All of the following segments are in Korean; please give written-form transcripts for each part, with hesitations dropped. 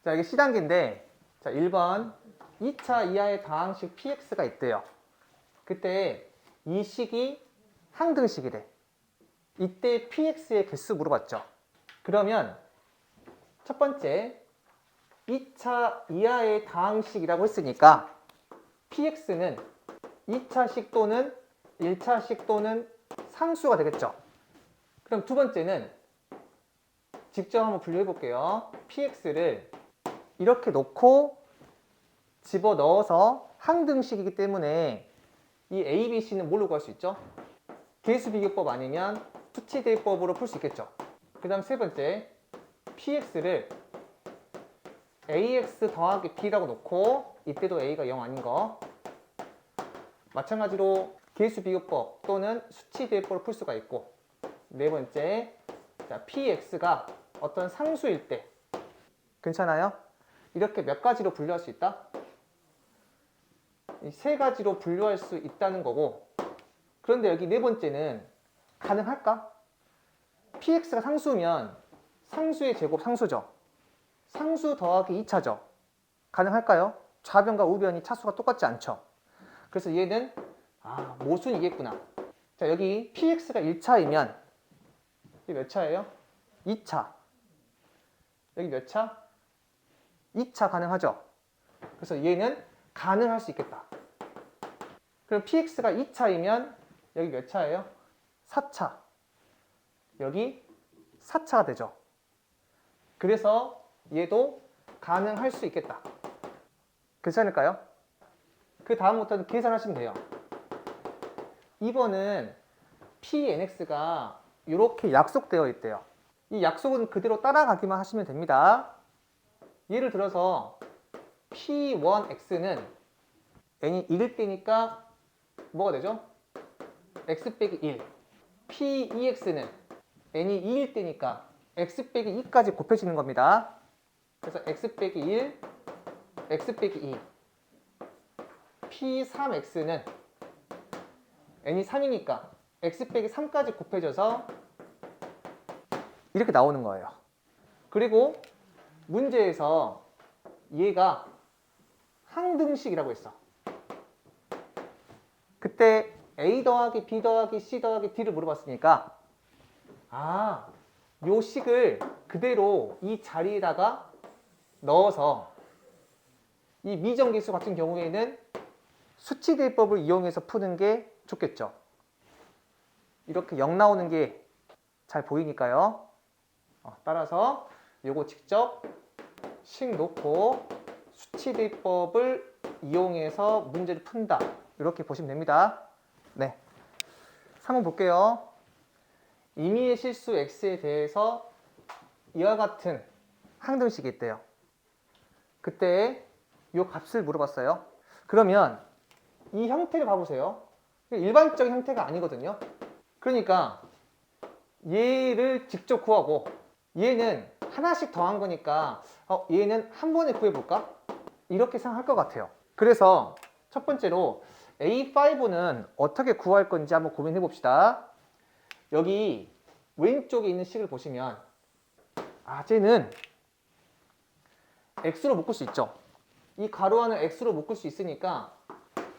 자, 이게 C단계인데, 자, 1번 2차 이하의 다항식 px가 있대요. 그때 이 식이 항등식이래. 이때 px의 개수 물어봤죠. 그러면 첫 번째 2차 이하의 다항식이라고 했으니까 px는 2차식 또는 1차식 또는 상수가 되겠죠. 그럼 두 번째는 직접 한번 분류해 볼게요. px를 이렇게 놓고 집어넣어서 항등식이기 때문에 이 a, b, c는 뭘로 구할 수 있죠? 개수비교법 아니면 수치대입법으로 풀 수 있겠죠. 그 다음 세 번째, px를 ax 더하기 b라고 놓고 이때도 a가 0 아닌 거, 마찬가지로 개수비교법 또는 수치대입법으로 풀 수가 있고, 네 번째, 자, px가 어떤 상수일 때 괜찮아요? 이렇게 몇 가지로 분류할 수 있다? 이 세 가지로 분류할 수 있다는 거고, 그런데 여기 네 번째는 가능할까? px가 상수면 상수의 제곱 상수죠. 상수 더하기 2차죠. 가능할까요? 좌변과 우변이 차수가 똑같지 않죠. 그래서 얘는 모순이겠구나. 자, 여기 px가 1차이면 이게 몇 차예요? 2차. 여기 몇 차? 2차 가능하죠. 그래서 얘는 가능할 수 있겠다. 그럼 px가 2차이면 여기 몇 차예요? 4차. 여기 4차가 되죠. 그래서 얘도 가능할 수 있겠다. 괜찮을까요? 그 다음부터는 계산하시면 돼요. 2번은 pnx가 이렇게 약속되어 있대요. 이 약속은 그대로 따라가기만 하시면 됩니다. 예를 들어서 p1x는 n이 1일 때니까 뭐가 되죠? x 빼기 1. p2x는 n이 2일 때니까 x 빼기 2까지 곱해지는 겁니다. 그래서 x 빼기 1, x 빼기 2. p3x는 n이 3이니까 x 빼기 3까지 곱해져서 이렇게 나오는 거예요. 그리고 문제에서 얘가 항등식이라고 했어. 그때 a 더하기 b 더하기 c 더하기 d를 물어봤으니까 요 식을 그대로 이 자리에다가 넣어서 이 미정계수 같은 경우에는 수치대입법을 이용해서 푸는 게 좋겠죠. 이렇게 0 나오는 게 잘 보이니까요. 따라서 요거 직접 식 놓고 수치대입법을 이용해서 문제를 푼다. 이렇게 보시면 됩니다. 네. 3번 볼게요. 임의의 실수 x에 대해서 이와 같은 항등식이 있대요. 그때 이 값을 물어봤어요. 그러면 이 형태를 봐보세요. 일반적인 형태가 아니거든요. 그러니까 얘를 직접 구하고 얘는 하나씩 더한 거니까 얘는 한 번에 구해볼까? 이렇게 생각할 것 같아요. 그래서 첫 번째로 A5는 어떻게 구할 건지 한번 고민해 봅시다. 여기 왼쪽에 있는 식을 보시면 쟤는 x로 묶을 수 있죠. 이 가로 안을 x로 묶을 수 있으니까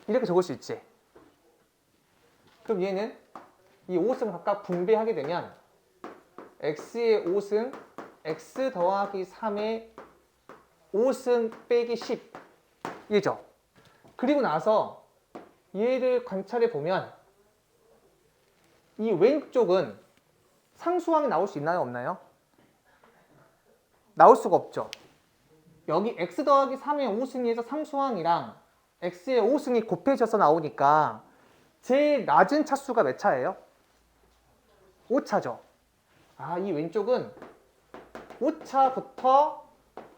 이렇게 적을 수 있지. 그럼 얘는 이 5승 각각 분배하게 되면 x의 5승, x 더하기 3의 5승 빼기 10 이죠. 그리고 나서 얘를 관찰해 보면 이 왼쪽은 상수항이 나올 수 있나요? 없나요? 나올 수가 없죠. 여기 x 더하기 3의 5승에서 상수항이랑 x의 5승이 곱해져서 나오니까 제일 낮은 차수가 몇 차예요? 5차죠. 이 왼쪽은 5차부터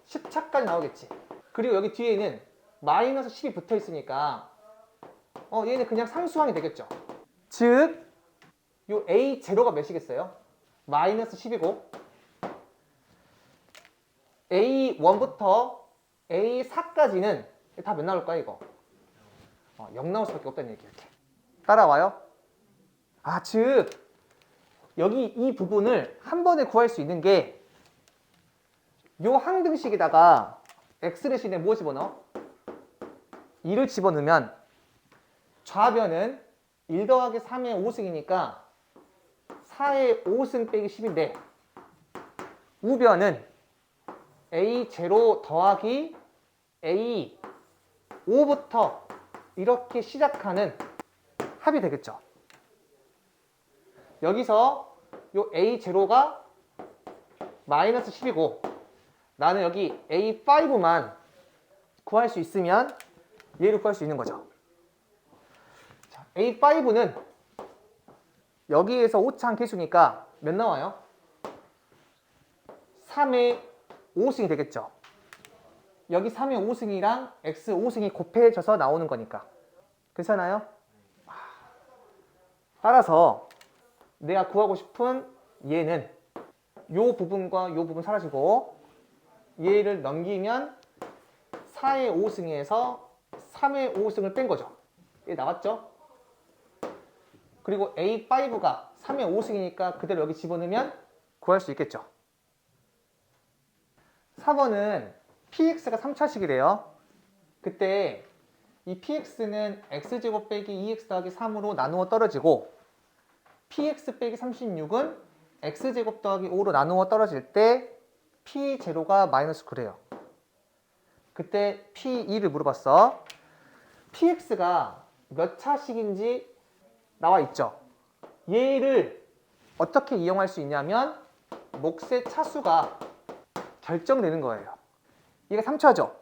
10차까지 나오겠지. 그리고 여기 뒤에는 마이너스 10이 붙어 있으니까 얘는 그냥 상수항이 되겠죠. 즉, 요 A0가 몇이겠어요? 마이너스 10이고 A1부터 A4까지는 다 몇 나올까요, 이거? 0 나올 수밖에 없다는 얘기. 이렇게 따라와요? 즉 여기 이 부분을 한 번에 구할 수 있는 게 요 항등식에다가 x 대신에 뭐 집어넣어? 2를 집어넣으면 좌변은 1 더하기 3의 5승이니까 4의 5승 빼기 10인데 우변은 A0 더하기 A5부터 이렇게 시작하는 합이 되겠죠. 여기서 요 A0가 마이너스 10이고 나는 여기 A5만 구할 수 있으면 얘를 구할 수 있는 거죠. 자, A5는 여기에서 오차한 개수니까 몇 나와요? 3의 5승이 되겠죠. 여기 3의 5승이랑 x 5승이 곱해져서 나오는 거니까. 괜찮아요? 따라서 내가 구하고 싶은 얘는 요 부분과 요 부분 사라지고 얘를 넘기면 4의 5승에서 3의 5승을 뺀 거죠. 얘 나왔죠? 그리고 A5가 3의 5승이니까 그대로 여기 집어넣으면 구할 수 있겠죠. 4번은 px가 3차식이래요. 그때 이 px는 x제곱 빼기 2x 더하기 3으로 나누어 떨어지고 px 빼기 36은 x제곱 더하기 5로 나누어 떨어질 때 p0가 마이너스 9래요. 그때 p2를 물어봤어. px가 몇 차식인지 나와 있죠. 얘를 어떻게 이용할 수 있냐면 몫의 차수가 결정되는 거예요. 얘가 3차죠.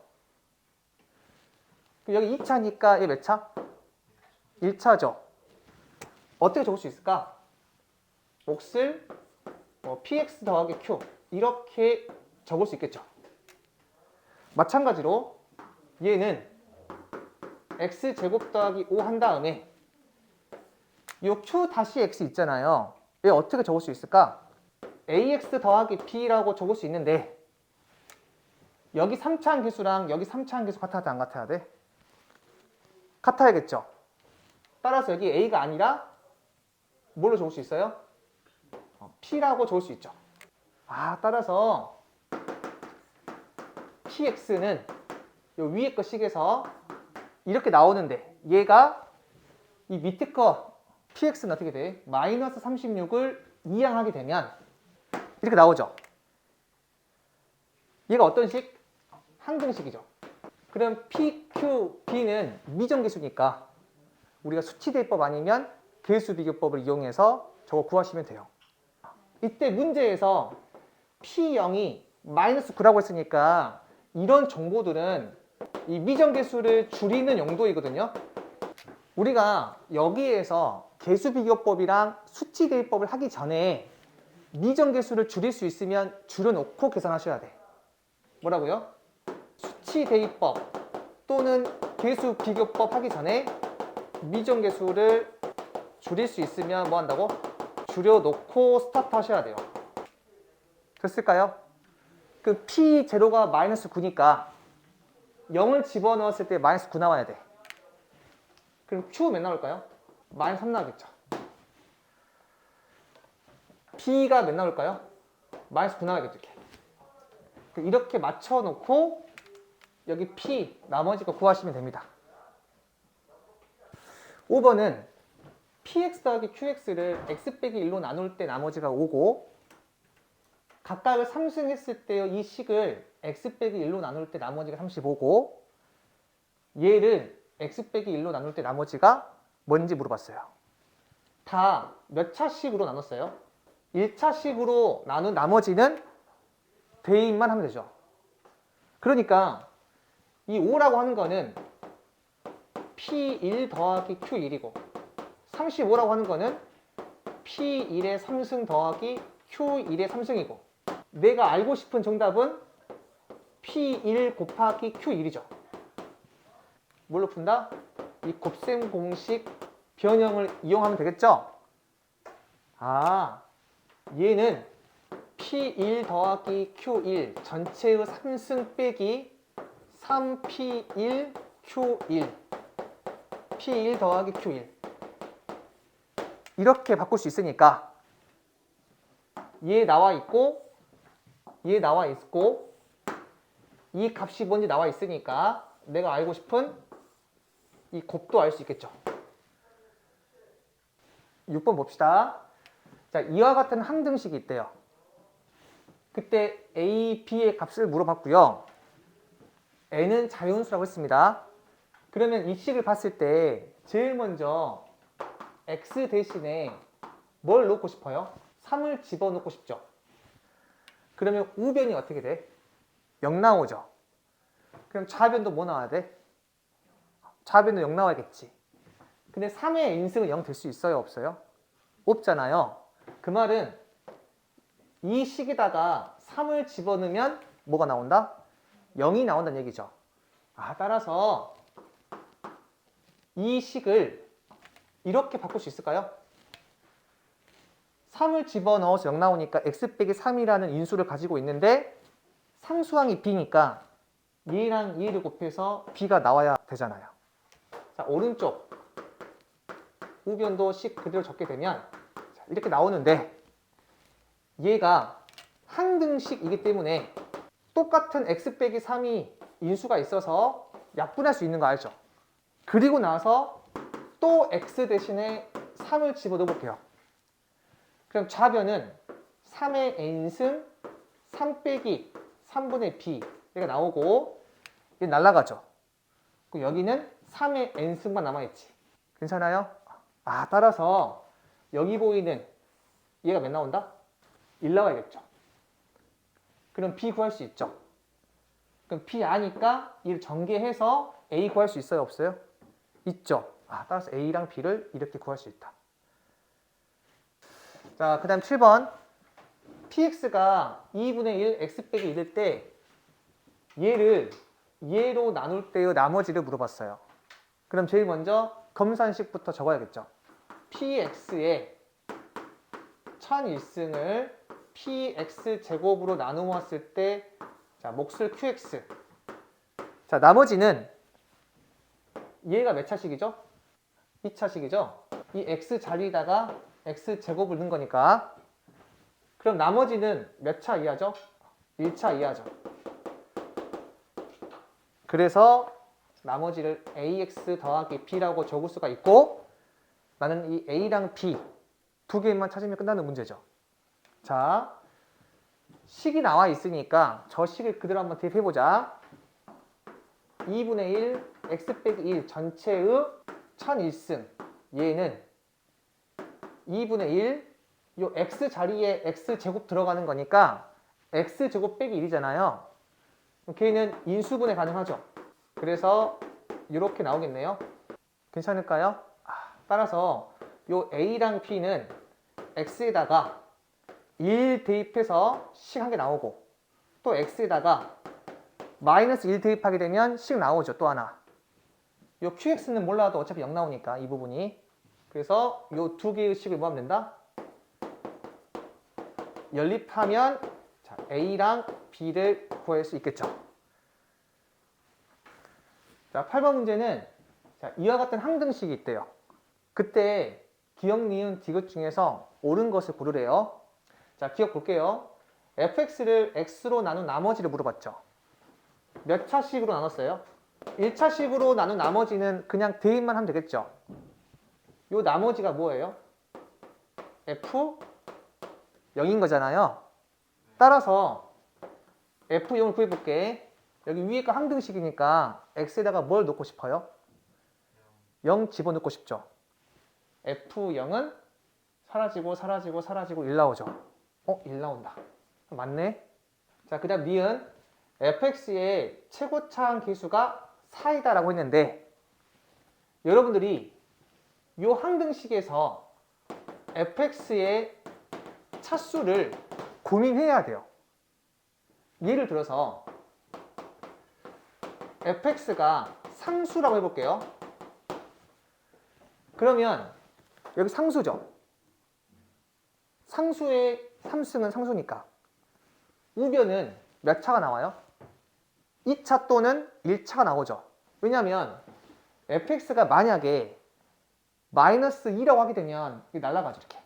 여기 2차니까 얘 몇 차? 1차죠. 어떻게 적을 수 있을까? 몫을 px 더하기 q 이렇게 적을 수 있겠죠. 마찬가지로 얘는 x제곱 더하기 5 한 다음에 이 q 다시 x 있잖아요. 얘 어떻게 적을 수 있을까? ax 더하기 b라고 적을 수 있는데 여기 3차항 계수랑 여기 3차항 계수 같아야 돼, 안 같아야 돼? 같아야겠죠. 따라서 여기 a가 아니라 뭘로 적을 수 있어요? p라고 적을 수 있죠. 따라서 px는 요 위에 거 식에서 이렇게 나오는데 얘가 이 밑에 거 px는 어떻게 돼? 마이너스 36을 이항하게 되면 이렇게 나오죠. 얘가 어떤 식? 항등식이죠. 그럼 PQB는 미정계수니까 우리가 수치대입법 아니면 계수비교법을 이용해서 저거 구하시면 돼요. 이때 문제에서 P0이 마이너스 9라고 했으니까 이런 정보들은 이 미정계수를 줄이는 용도이거든요. 우리가 여기에서 계수비교법이랑 수치대입법을 하기 전에 미정계수를 줄일 수 있으면 줄여놓고 계산하셔야 돼. 뭐라고요? 수치대입법 또는 계수비교법 하기 전에 미정계수를 줄일 수 있으면 뭐 한다고? 줄여놓고 스타트 하셔야 돼요. 됐을까요? 그 P0가 마이너스 9니까 0을 집어넣었을 때 마이너스 9 나와야 돼. 그럼 Q 몇 나올까요? 마이너스 3 나오겠죠. P가 몇 나올까요? 마이너스 9 나오겠죠. 이렇게 맞춰놓고 여기 P 나머지 거 구하시면 됩니다. 5번은 px 더하기 qx를 x 빼기 1로 나눌 때 나머지가 5고 각각을 3승 했을 때 이 식을 x 빼기 1로 나눌 때 나머지가 35고 얘를 x 빼기 1로 나눌 때 나머지가 뭔지 물어봤어요. 다 몇 차식으로 나눴어요? 1차식으로 나눈 나머지는 대입만 하면 되죠. 그러니까 이 5라고 하는 거는 P1 더하기 Q1이고 35라고 하는 거는 P1의 3승 더하기 Q1의 3승이고 내가 알고 싶은 정답은 P1 곱하기 Q1이죠. 뭘로 푼다? 이 곱셈 공식 변형을 이용하면 되겠죠? 얘는 P1 더하기 Q1 전체의 3승 빼기 3P1 Q1 P1 더하기 Q1 이렇게 바꿀 수 있으니까 얘 나와 있고 얘 나와 있고 이 값이 뭔지 나와 있으니까 내가 알고 싶은 이 곱도 알 수 있겠죠. 6번 봅시다. 자, 이와 같은 항등식이 있대요. 그때 A, B의 값을 물어봤고요. N은 자연수라고 했습니다. 그러면 이 식을 봤을 때 제일 먼저 X 대신에 뭘 넣고 싶어요? 3을 집어넣고 싶죠. 그러면 우변이 어떻게 돼? 0 나오죠. 그럼 좌변도 뭐 나와야 돼? 좌변도 0 나와야겠지. 근데 3의 인승은 0 될 수 있어요? 없어요? 없잖아요. 그 말은 이 식에다가 3을 집어넣으면 뭐가 나온다? 0이 나온다는 얘기죠. 따라서 이 식을 이렇게 바꿀 수 있을까요? 3을 집어넣어서 0 나오니까 x 빼기 3이라는 인수를 가지고 있는데 상수항이 b니까 얘랑 얘를 곱해서 b가 나와야 되잖아요. 자, 오른쪽 우변도 식 그대로 적게 되면 이렇게 나오는데 얘가 항등식이기 때문에 똑같은 x 빼기 3이 인수가 있어서 약분할 수 있는 거 알죠? 그리고 나서 또 x 대신에 3을 집어넣어 볼게요. 그럼 좌변은 3의 n승 3 빼기 3분의 b 얘가 나오고 얘 날아가죠. 그리고 여기는 3의 n승만 남아있지. 괜찮아요? 따라서 여기 보이는 얘가 몇 나온다? 1 나와야겠죠. 그럼 b 구할 수 있죠. 그럼 b 아니까 이를 전개해서 a 구할 수 있어요? 없어요? 있죠. 따라서 a랑 b를 이렇게 구할 수 있다. 자, 그 다음 7번. px가 2분의 1 x 빼기 1일 때 얘를 얘로 나눌 때의 나머지를 물어봤어요. 그럼 제일 먼저 검산식부터 적어야겠죠. px의 1001승을 px 제곱으로 나누었을 때 자, 몫을 qx. 자, 나머지는 얘가 몇 차식이죠? 2차식이죠? 이 x 자리에다가 x 제곱을 넣은 거니까 그럼 나머지는 몇 차 이하죠? 1차 이하죠. 그래서 나머지를 ax 더하기 b라고 적을 수가 있고 나는 이 a랑 b 두 개만 찾으면 끝나는 문제죠. 자, 식이 나와 있으니까 저 식을 그대로 한번 대입해보자. 2분의 1 x 빼기 1 전체의 1001승 얘는 2분의 1 요 x 자리에 x 제곱 들어가는 거니까 x 제곱 빼기 1이잖아요. 걔는 인수분해 가능하죠. 그래서 이렇게 나오겠네요. 괜찮을까요? 따라서 요 a랑 b는 x에다가 1 대입해서 식 한 개 나오고 또 x에다가 마이너스 1 대입하게 되면 식 나오죠. 또 하나. 요 qx는 몰라도 어차피 0 나오니까 이 부분이. 그래서 요 두 개의 식을 뭐 하면 된다? 연립하면 자, a랑 b를 구할 수 있겠죠. 자, 8번 문제는 자, 이와 같은 항등식이 있대요. 그때 기억, 니은, 디귿 중에서 옳은 것을 고르래요. 자, 기억 볼게요. fx를 x로 나눈 나머지를 물어봤죠. 몇 차식으로 나눴어요? 1차식으로 나눈 나머지는 그냥 대입만 하면 되겠죠. 요 나머지가 뭐예요? f 0인 거잖아요. 따라서 f0을 구해볼게. 여기 위에 거 항등식이니까 x에다가 뭘 넣고 싶어요? 0 집어넣고 싶죠. f0은 사라지고 사라지고 사라지고 1 나오죠. 1 나온다. 맞네. 자, 그 다음 니은 fx의 최고차항 계수가 4이다 라고 했는데 여러분들이 이 항등식에서 fx의 차수를 고민해야 돼요. 예를 들어서 fx가 상수라고 해볼게요. 그러면 여기 상수죠. 상수의 3승은 상수니까 우변은 몇 차가 나와요? 2차 또는 1차가 나오죠. 왜냐하면 fx가 만약에 마이너스 2라고 하게 되면 이게 날아가죠. 이렇게.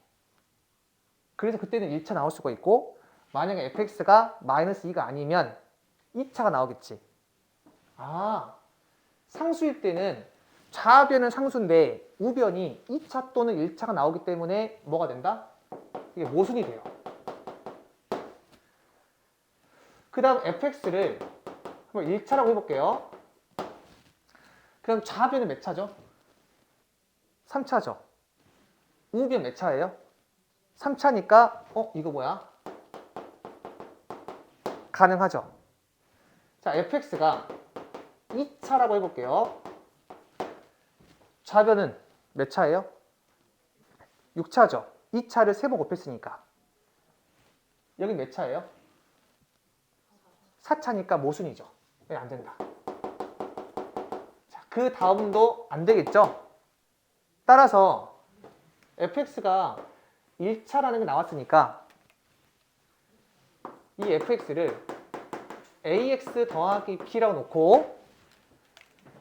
그래서 그때는 1차 나올 수가 있고 만약에 fx가 마이너스 2가 아니면 2차가 나오겠지. 아, 상수일 때는 좌변은 상수인데 우변이 2차 또는 1차가 나오기 때문에 뭐가 된다? 이게 모순이 돼요. 그 다음 fx를 한번 1차라고 해볼게요. 그럼 좌변은 몇 차죠? 3차죠. 우변 몇 차예요? 3차니까 이거 뭐야? 가능하죠. 자, fx가 2차라고 해볼게요. 좌변은 몇 차예요? 6차죠. 2차를 3번 곱했으니까. 여기 몇 차예요? 4차니까 모순이죠. 네, 안 된다. 자, 그 다음도 안 되겠죠? 따라서 fx가 1차라는 게 나왔으니까 이 fx를 ax 더하기 b라고 놓고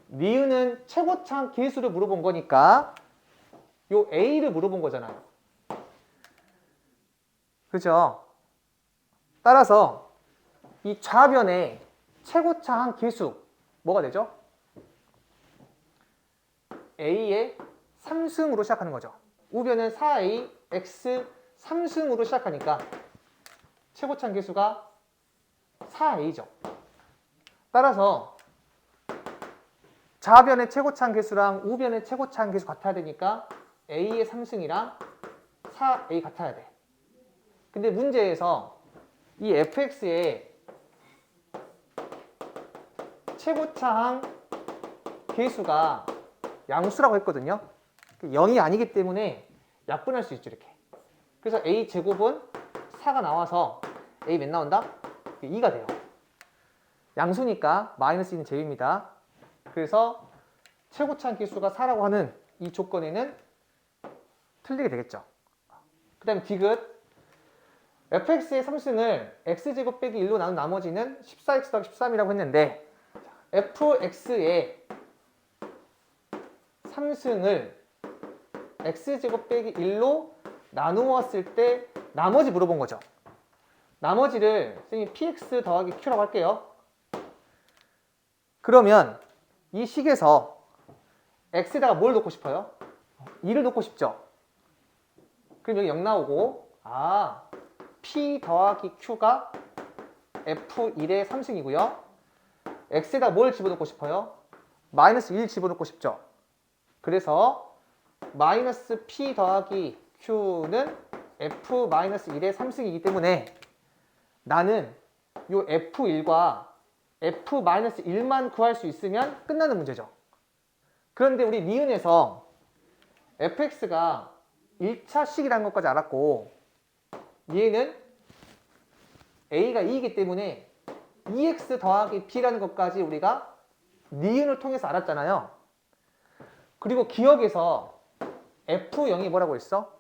니은은 최고차항 계수를 물어본 거니까 요 a를 물어본 거잖아요. 그죠? 따라서 이 좌변의 최고차항 계수 뭐가 되죠? a의 3승으로 시작하는 거죠. 우변은 4a, x 3승으로 시작하니까 최고차항 계수가 4a죠. 따라서 좌변의 최고차항 계수랑 우변의 최고차항 계수 같아야 되니까 a의 3승이랑 4a 같아야 돼. 근데 문제에서 이 fx의 최고차항 계수가 양수라고 했거든요. 0이 아니기 때문에 약분할 수 있죠, 이렇게. 그래서 a 제곱은 4가 나와서 a 몇 나온다? 2가 돼요. 양수니까 마이너스 2는 제곱입니다. 그래서 최고차항 계수가 4라고 하는 이 조건에는 틀리게 되겠죠. 그 다음에 디귿 fx의 3승을 x제곱 빼기 1로 나눈 나머지는 14x 더하기 13이라고 했는데 fx의 3승을 x제곱 빼기 1로 나누었을 때 나머지 물어본 거죠. 나머지를 선생님 px 더하기 q라고 할게요. 그러면 이 식에서 x에다가 뭘 넣고 싶어요? 2를 넣고 싶죠. 그럼 여기 0 나오고 p 더하기 q가 f1의 3승이고요. x에다 뭘 집어넣고 싶어요? 마이너스 1 집어넣고 싶죠. 그래서 마이너스 p 더하기 q는 f-1의 3승이기 때문에 나는 요 f1과 f-1만 구할 수 있으면 끝나는 문제죠. 그런데 우리 니은에서 fx가 1차식이라는 것까지 알았고 얘는 a가 2이기 때문에 2x 더하기 b라는 것까지 우리가 니은을 통해서 알았잖아요. 그리고 기억에서 f0이 뭐라고 했어?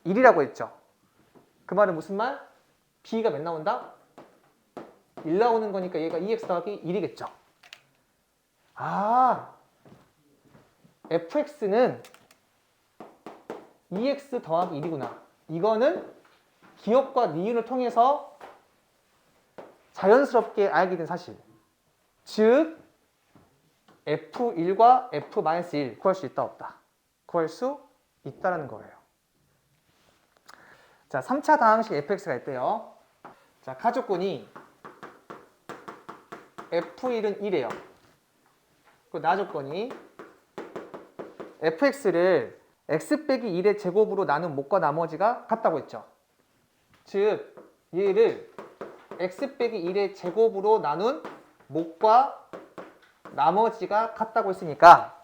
1이라고 했죠. 그 말은 무슨 말? b가 몇 나온다? 1 나오는 거니까 얘가 2x 더하기 1이겠죠. fx는 2x 더하기 1이구나. 이거는 기억과 니은을 통해서 자연스럽게 알게 된 사실. 즉 f1과 f-1 구할 수 있다 없다? 구할 수 있다는 거예요. 자, 3차 다항식 fx가 있대요. 자, 가조건이 f1은 1이에요. 그 나조건이 fx를 x 빼기 1의 제곱으로 나눈 못과 나머지가 같다고 했죠. 즉 얘를 x 빼기 1의 제곱으로 나눈 못과 나머지가 같다고 했으니까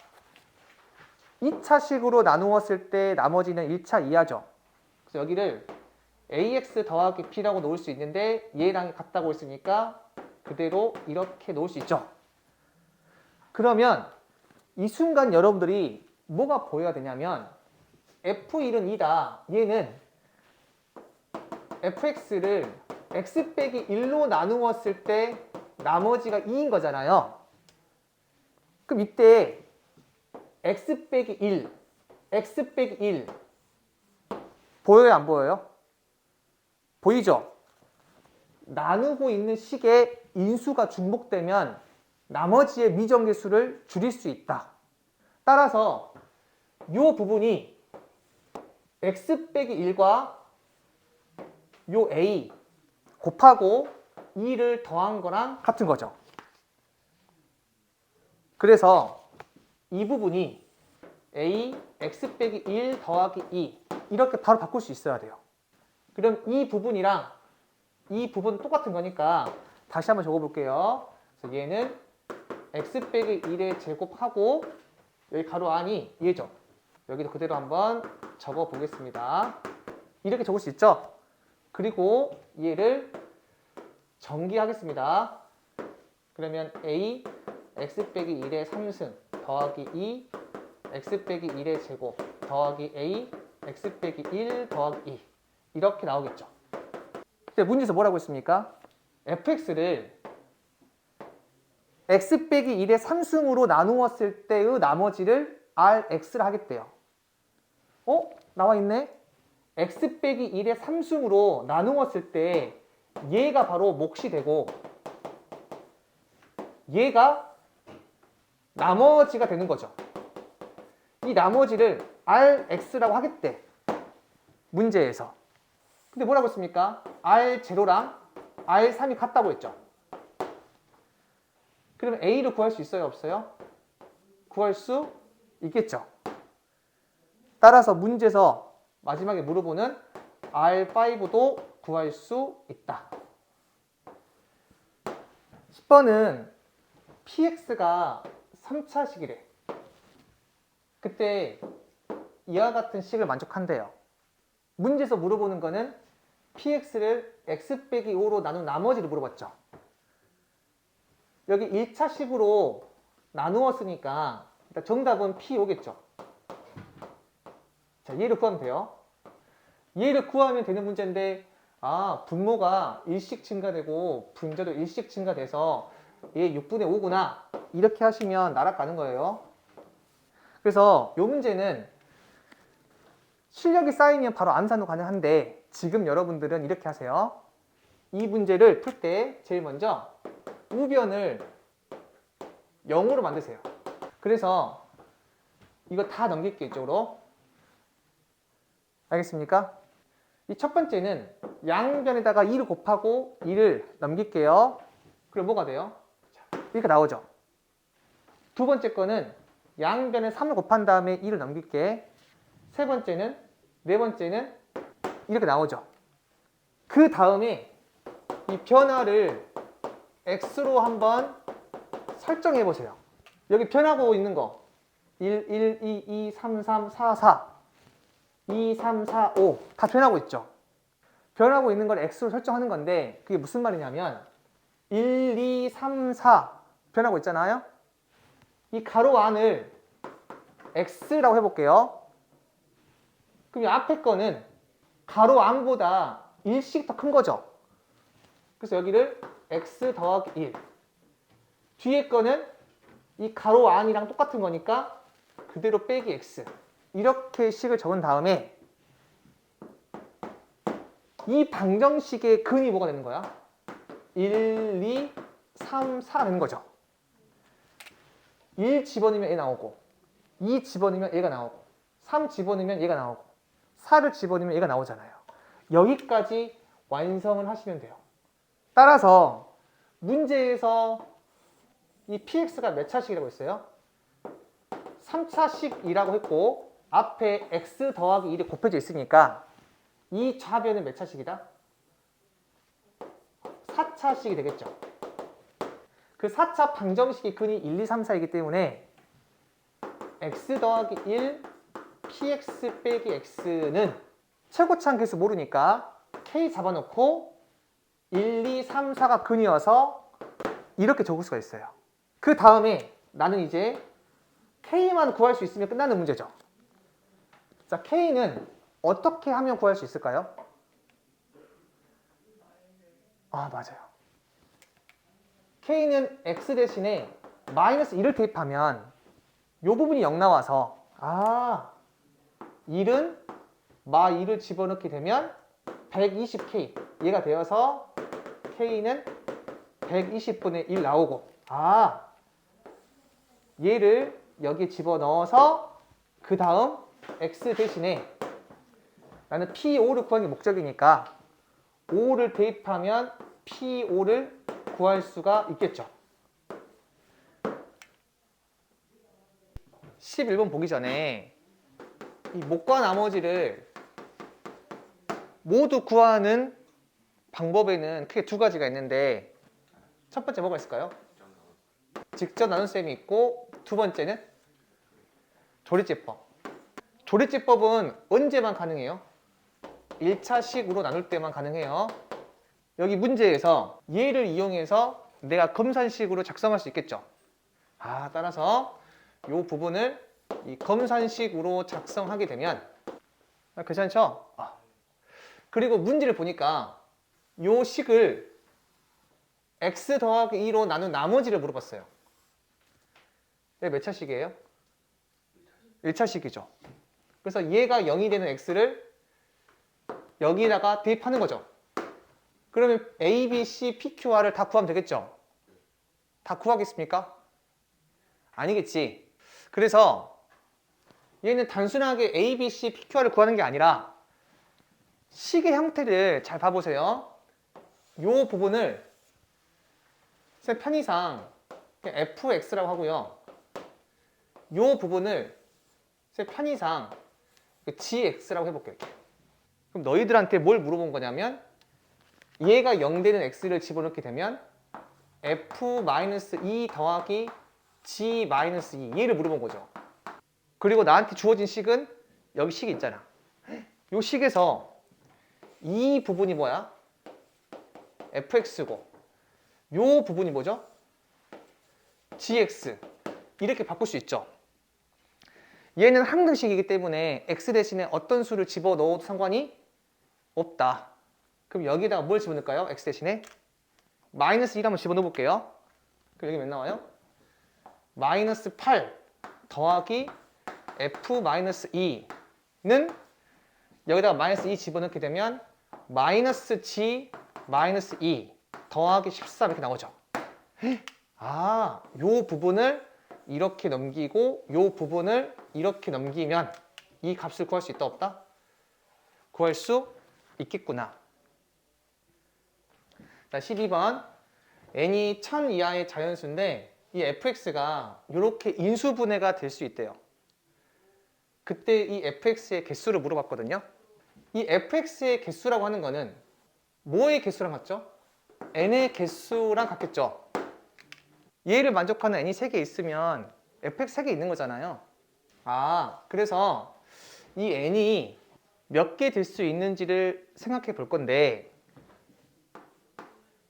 2차식으로 나누었을 때 나머지는 1차 이하죠. 그래서 여기를 ax 더하기 b라고 놓을 수 있는데 얘랑 같다고 했으니까 그대로 이렇게 놓을 수 있죠. 그러면 이 순간 여러분들이 뭐가 보여야 되냐면 f1은 2다. 얘는 fx를 x 빼기 1로 나누었을 때 나머지가 2인 거잖아요. 그럼 이때 x 빼기 1, x 빼기 1 보여요 안 보여요? 보이죠? 나누고 있는 식의 인수가 중복되면 나머지의 미정계수를 줄일 수 있다. 따라서 이 부분이 x 빼기 1과 요 a 곱하고 2를 더한 거랑 같은 거죠. 그래서 이 부분이 a x 빼기 1 더하기 2 이렇게 바로 바꿀 수 있어야 돼요. 그럼 이 부분이랑 이 부분 똑같은 거니까 다시 한번 적어볼게요. 그래서 얘는 x 빼기 1의 제곱하고 여기 가로 안이 얘죠. 여기도 그대로 한번 적어보겠습니다. 이렇게 적을 수 있죠? 그리고 얘를 전기하겠습니다. 그러면 a x 빼기 1의 3승 더하기 2 x 빼기 1의 제곱 더하기 a x 빼기 1 더하기 2 이렇게 나오겠죠. 근데 문제에서 뭐라고 했습니까? fx를 x 빼기 1의 3승으로 나누었을 때의 나머지를 rx를 하겠대요. 나와 있네? x 빼기 1의 3승으로 나누었을 때 얘가 바로 몫이 되고 얘가 나머지가 되는 거죠. 이 나머지를 rx라고 하겠대. 문제에서. 근데 뭐라고 했습니까? r0랑 r3이 같다고 했죠. 그러면 a를 구할 수 있어요? 없어요? 구할 수 있겠죠. 따라서 문제에서 마지막에 물어보는 R5도 구할 수 있다. 10번은 PX가 3차식이래. 그때 이와 같은 식을 만족한대요. 문제에서 물어보는 거는 PX를 X 빼기 5로 나눈 나머지를 물어봤죠. 여기 1차식으로 나누었으니까 정답은 P5겠죠. 자, 얘를 구하면 돼요. 얘를 구하면 되는 문제인데 분모가 1씩 증가되고 분자도 1씩 증가돼서 얘 6분의 5구나 이렇게 하시면 날아가는 거예요. 그래서 이 문제는 실력이 쌓이면 바로 암산도 가능한데 지금 여러분들은 이렇게 하세요. 이 문제를 풀 때 제일 먼저 우변을 0으로 만드세요. 그래서 이거 다 넘길게요, 이쪽으로. 알겠습니까? 이 첫 번째는 양변에다가 2를 곱하고 2를 넘길게요. 그럼 뭐가 돼요? 이렇게 나오죠. 두 번째 거는 양변에 3을 곱한 다음에 2를 넘길게. 세 번째는, 네 번째는 이렇게 나오죠. 그 다음에 이 변화를 x로 한번 설정해 보세요. 여기 변하고 있는 거 1, 1, 2, 2, 3, 3, 4, 4 2, 3, 4, 5 다 변하고 있죠. 변하고 있는 걸 x로 설정하는 건데 그게 무슨 말이냐면 1, 2, 3, 4 변하고 있잖아요. 이 가로 안을 x라고 해볼게요. 그럼 이 앞에 거는 가로 안보다 1씩 더 큰 거죠. 그래서 여기를 x 더하기 1 뒤에 거는 이 가로 안이랑 똑같은 거니까 그대로 빼기 x 이렇게 식을 적은 다음에 이 방정식의 근이 뭐가 되는 거야? 1, 2, 3, 4가 되는 거죠. 1 집어넣으면 얘 나오고 2 집어넣으면 얘가 나오고 3 집어넣으면 얘가 나오고 4를 집어넣으면 얘가 나오잖아요. 여기까지 완성을 하시면 돼요. 따라서 문제에서 이 px가 몇 차식이라고 했어요? 3차식이라고 했고 앞에 x 더하기 1이 곱해져 있으니까 이 좌변은 몇 차식이다? 4차식이 되겠죠. 그 4차 방정식의 근이 1, 2, 3, 4이기 때문에 x 더하기 1 px 빼기 x는 최고차항 계수 모르니까 k 잡아놓고 1, 2, 3, 4가 근이어서 이렇게 적을 수가 있어요. 그 다음에 나는 이제 k만 구할 수 있으면 끝나는 문제죠. 자, k는 어떻게 하면 구할 수 있을까요? 맞아요. k는 x 대신에 마이너스 1을 대입하면 이 부분이 0 나와서 1은 마 2를 집어넣게 되면 120k 얘가 되어서 K는 120분의 1 나오고, 아, 얘를 여기 집어넣어서 그 다음 X 대신에 나는 P5를 구하는 게 목적이니까 5를 대입하면 P5를 구할 수가 있겠죠. 11번 보기 전에 이 목과 나머지를 모두 구하는 방법에는 크게 두 가지가 있는데, 첫 번째 뭐가 있을까요? 직접 나눗셈이 있고, 두 번째는 조리제법. 조리제법은 언제만 가능해요? 1차식으로 나눌 때만 가능해요. 여기 문제에서 얘를 이용해서 내가 검산식으로 작성할 수 있겠죠. 따라서 이 부분을 이 검산식으로 작성하게 되면 괜찮죠? 그리고 문제를 보니까 이 식을 x 더하기 2로 나눈 나머지를 물어봤어요. 얘 몇 차식이에요? 1차식이죠. 그래서 얘가 0이 되는 x를 여기다가 대입하는 거죠. 그러면 a, b, c, p, q, r을 다 구하면 되겠죠? 다 구하겠습니까? 아니겠지. 그래서 얘는 단순하게 a, b, c, p, q, r을 구하는 게 아니라 식의 형태를 잘 봐보세요. 이 부분을 제 편의상 fx라고 하고요. 이 부분을 제 편의상 gx라고 해볼게요. 그럼 너희들한테 뭘 물어본 거냐면 얘가 0 되는 x를 집어넣게 되면 f-2 더하기 g-2 얘를 물어본 거죠. 그리고 나한테 주어진 식은 여기 식이 있잖아. 이 식에서 이 부분이 뭐야? fx고 이 부분이 뭐죠? gx. 이렇게 바꿀 수 있죠. 얘는 항등식이기 때문에 x 대신에 어떤 수를 집어넣어도 상관이 없다. 그럼 여기다가 뭘 집어넣을까요? x 대신에 마이너스 1 한번 집어넣어 볼게요. 그럼 여기 몇 나와요? 마이너스 8 더하기 f-2는 여기다가 마이너스 2 집어넣게 되면 마이너스 g 마이너스 2 더하기 13 이렇게 나오죠. 요 부분을 이렇게 넘기고 요 부분을 이렇게 넘기면 이 값을 구할 수 있다 없다? 구할 수 있겠구나. 자, 12번. n이 1000 이하의 자연수인데 이 fx가 이렇게 인수분해가 될 수 있대요. 그때 이 fx의 개수를 물어봤거든요. 이 fx의 개수라고 하는 거는 뭐의 개수랑 같죠? n의 개수랑 같겠죠. 얘를 만족하는 n이 3개 있으면 fx 3개 있는 거잖아요. 그래서 이 n이 몇 개 될 수 있는지를 생각해 볼 건데,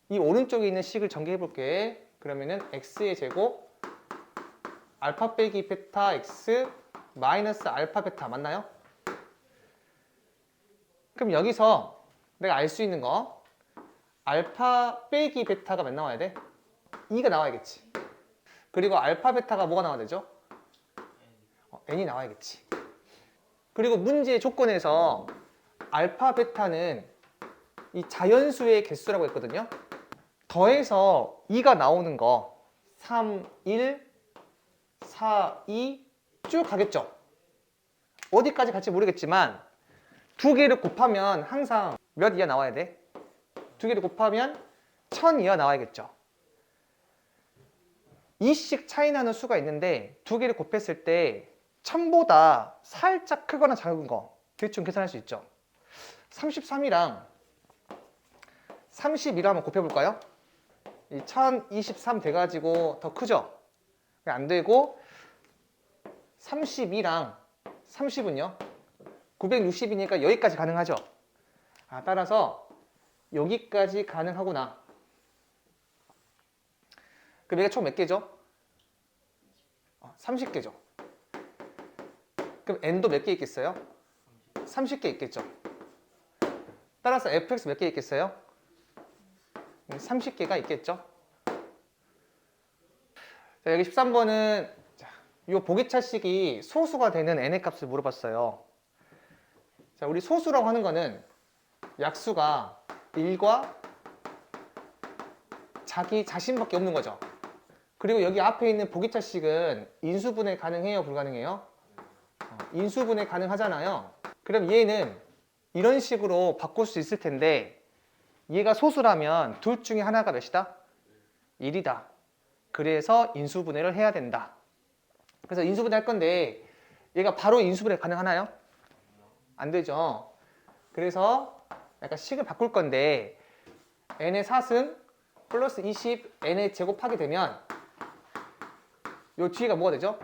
이 오른쪽에 있는 식을 전개해 볼게. 그러면은 x의 제곱 알파 빼기 베타 x 마이너스 알파 베타 맞나요? 그럼 여기서 내가 알 수 있는 거, 알파 빼기 베타가 몇 나와야 돼? 2가 나와야겠지. 그리고 알파 베타가 뭐가 나와야 되죠? n이 나와야겠지. 그리고 문제의 조건에서 알파 베타는 이 자연수의 개수라고 했거든요. 더해서 2가 나오는 거 3, 1, 4, 2 쭉 가겠죠. 어디까지 갈지 모르겠지만 두 개를 곱하면 항상 몇 이하 나와야 돼? 두 개를 곱하면 1000 이하 나와야겠죠. 이씩 차이 나는 수가 있는데 두 개를 곱했을 때 1000보다 살짝 크거나 작은 거 대충 계산할 수 있죠. 33이랑 31 한번 곱해볼까요? 이 1023 돼가지고 더 크죠? 안 되고 32랑 30은요? 960이니까 여기까지 가능하죠? 따라서 여기까지 가능하구나. 그럼 얘가 총 몇 개죠? 30개죠. 그럼 n도 몇 개 있겠어요? 30개 있겠죠. 따라서 fx 몇 개 있겠어요? 30개가 있겠죠. 자, 여기 13번은 이 보기차식이 소수가 되는 n의 값을 물어봤어요. 자, 우리 소수라고 하는 거는 약수가 1과 자기 자신밖에 없는 거죠. 그리고 여기 앞에 있는 보기차식은 인수분해 가능해요? 불가능해요? 인수분해 가능하잖아요. 그럼 얘는 이런 식으로 바꿀 수 있을 텐데 얘가 소수라면 둘 중에 하나가 몇이다? 1이다. 그래서 인수분해를 해야 된다. 그래서 인수분해 할 건데 얘가 바로 인수분해 가능하나요? 안 되죠. 그래서 약간 식을 바꿀 건데 n의 4승 플러스 20 n의 제곱하게 되면 요 뒤가 뭐가 되죠?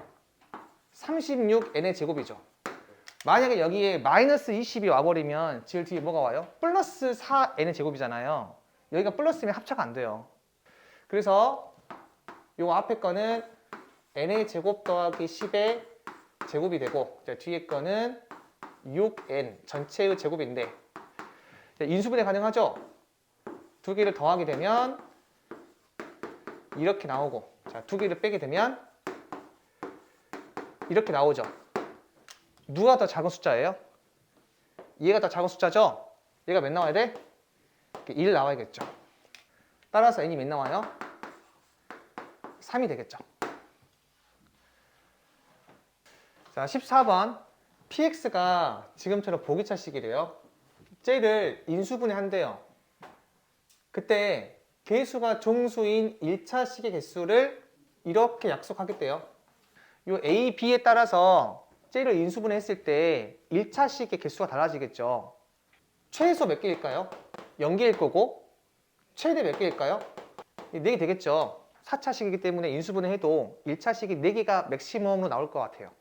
36 n의 제곱이죠. 만약에 여기에 마이너스 20이 와버리면 지금 뒤에 뭐가 와요? 플러스 4 n의 제곱이잖아요. 여기가 플러스면 합차가 안 돼요. 그래서 요 앞에 거는 n의 제곱 더하기 10의 제곱이 되고 뒤에 거는 6n 전체의 제곱인데 인수분해 가능하죠? 두 개를 더하게 되면 이렇게 나오고 자, 두 개를 빼게 되면 이렇게 나오죠. 누가 더 작은 숫자예요? 얘가 더 작은 숫자죠? 얘가 몇 나와야 돼? 1 나와야겠죠. 따라서 n이 몇 나와요? 3이 되겠죠. 자, 14번 px가 지금처럼 보기차식이래요. 쟤를 인수분해 한대요. 그때 개수가 종수인 1차식의 개수를 이렇게 약속하겠대요. 요 a, b에 따라서 쟤를 인수분해 했을 때 1차식의 개수가 달라지겠죠. 최소 몇 개일까요? 0개일 거고 최대 몇 개일까요? 4개 되겠죠. 4차식이기 때문에 인수분해 해도 1차식이 4개가 맥시멈으로 나올 것 같아요.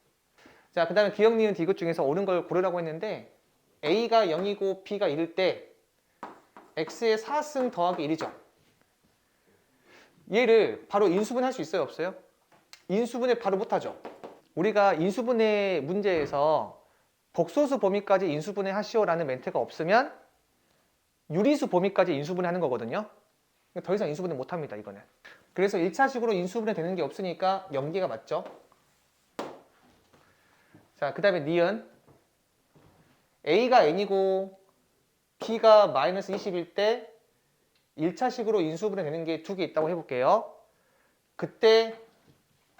자, 그 다음에 기억, 니은, 디귿 중에서 옳은 걸 고르라고 했는데 a가 0이고 b가 1일 때 x의 4승 더하기 1이죠. 얘를 바로 인수분해 할 수 있어요? 없어요? 인수분해 바로 못하죠. 우리가 인수분해 문제에서 복소수 범위까지 인수분해 하시오라는 멘트가 없으면 유리수 범위까지 인수분해 하는 거거든요. 더 이상 인수분해 못합니다, 이거는. 그래서 1차식으로 인수분해 되는 게 없으니까 0개가 맞죠. 자, 그 다음에 니은 a가 n이고 b가 마이너스 20일 때 1차식으로 인수분해 되는 게 2개 있다고 해볼게요. 그때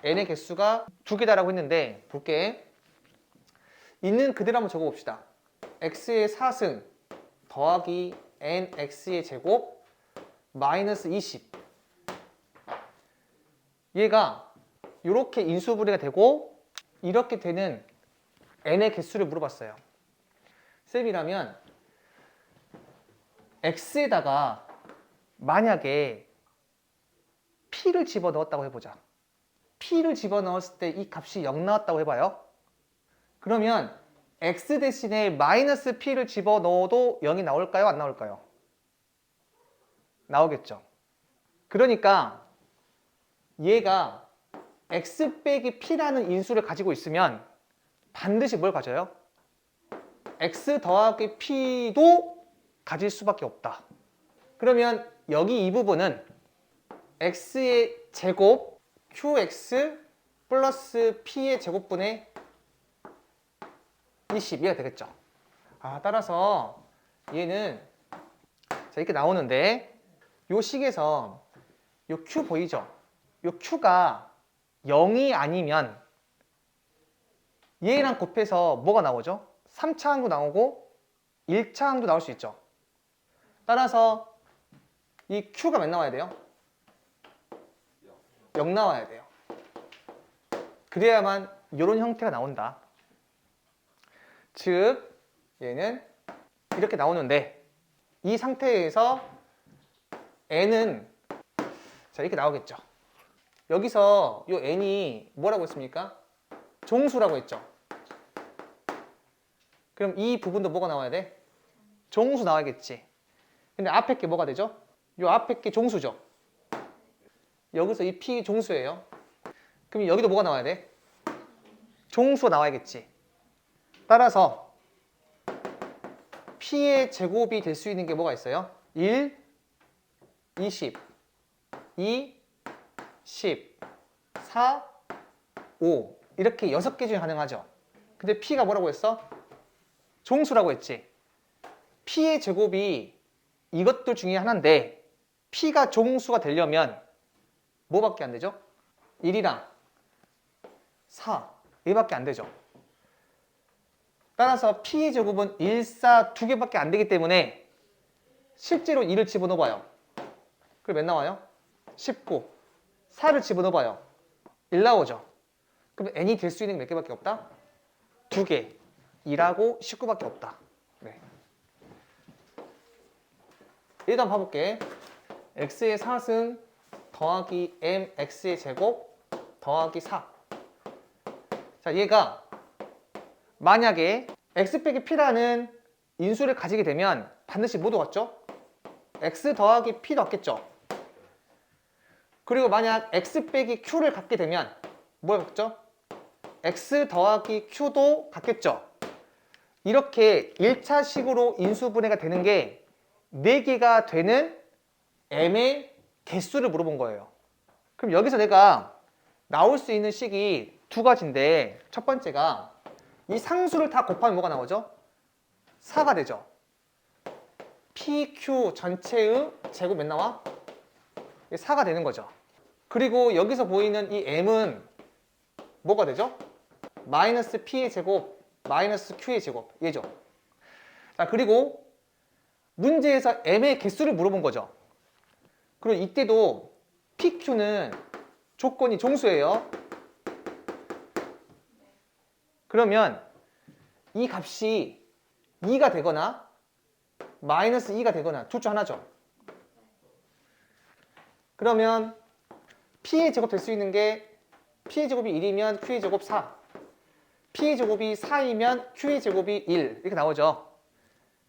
n의 개수가 2개다라고 했는데 볼게. 있는 그대로 한번 적어봅시다. x의 4승 더하기 nx의 제곱 마이너스 20 얘가 이렇게 인수분해가 되고 이렇게 되는 n의 개수를 물어봤어요. 쌤이라면 x에다가 만약에 p를 집어넣었다고 해보자. p를 집어넣었을 때 이 값이 0 나왔다고 해봐요. 그러면 x 대신에 마이너스 p를 집어넣어도 0이 나올까요? 안 나올까요? 나오겠죠. 그러니까 얘가 x 빼기 p라는 인수를 가지고 있으면 반드시 뭘 가져요? x 더하기 p도 가질 수밖에 없다. 그러면 여기 이 부분은 x의 제곱 qx 플러스 p의 제곱분의 20이가 되겠죠. 따라서 얘는 자, 이렇게 나오는데 요 식에서 요 q 보이죠? 요 q가 0이 아니면 얘랑 곱해서 뭐가 나오죠? 3차항도 나오고 1차항도 나올 수 있죠. 따라서 이 q가 몇 나와야 돼요? 0 나와야 돼요. 그래야만 이런 형태가 나온다. 즉 얘는 이렇게 나오는데 이 상태에서 n은 자 이렇게 나오겠죠. 여기서 이 n이 뭐라고 했습니까? 종수라고 했죠. 그럼 이 부분도 뭐가 나와야 돼? 종수 나와야겠지. 근데 앞에 게 뭐가 되죠? 이 앞에 게 종수죠. 여기서 이 p 종수예요. 그럼 여기도 뭐가 나와야 돼? 종수가 나와야겠지. 따라서 p의 제곱이 될 수 있는 게 뭐가 있어요? 1, 20, 2, 10, 4, 5 이렇게 6개 중에 가능하죠. 근데 p가 뭐라고 했어? 종수라고 했지. p의 제곱이 이것들 중에 하나인데 P가 종수가 되려면 뭐밖에 안 되죠? 1이랑 4, 얘밖에 안 되죠. 따라서 P의 제곱은 1, 4 두 개밖에 안 되기 때문에 실제로 2를 집어넣어봐요. 그럼 몇 나와요? 19. 4를 집어넣어봐요. 1 나오죠. 그럼 n이 될 수 있는 게 몇 개밖에 없다? 2개. 2하고 19밖에 없다. 네. 일단 봐볼게. x의 4승 더하기 mx의 제곱 더하기 4. 자, 얘가 만약에 x 빼기 p라는 인수를 가지게 되면 반드시 뭐도 같죠? x 더하기 p도 같겠죠? 그리고 만약 x 빼기 q를 갖게 되면 뭘 같죠? x 더하기 q도 같겠죠? 이렇게 1차식으로 인수분해가 되는 게 4개가 되는 m의 개수를 물어본 거예요. 그럼 여기서 내가 나올 수 있는 식이 두 가지인데 첫 번째가 이 상수를 다 곱하면 뭐가 나오죠? 4가 되죠. PQ 전체의 제곱 몇 나와? 4가 되는 거죠. 그리고 여기서 보이는 이 m은 뭐가 되죠? 마이너스 P의 제곱 마이너스 Q의 제곱 얘죠. 자, 그리고 문제에서 m의 개수를 물어본 거죠. 그리고 이때도 PQ는 조건이 종수예요. 그러면 이 값이 2가 되거나 마이너스 2가 되거나 둘 중 하나죠. 그러면 P의 제곱 될 수 있는 게 P의 제곱이 1이면 Q의 제곱 4, P의 제곱이 4이면 Q의 제곱이 1 이렇게 나오죠.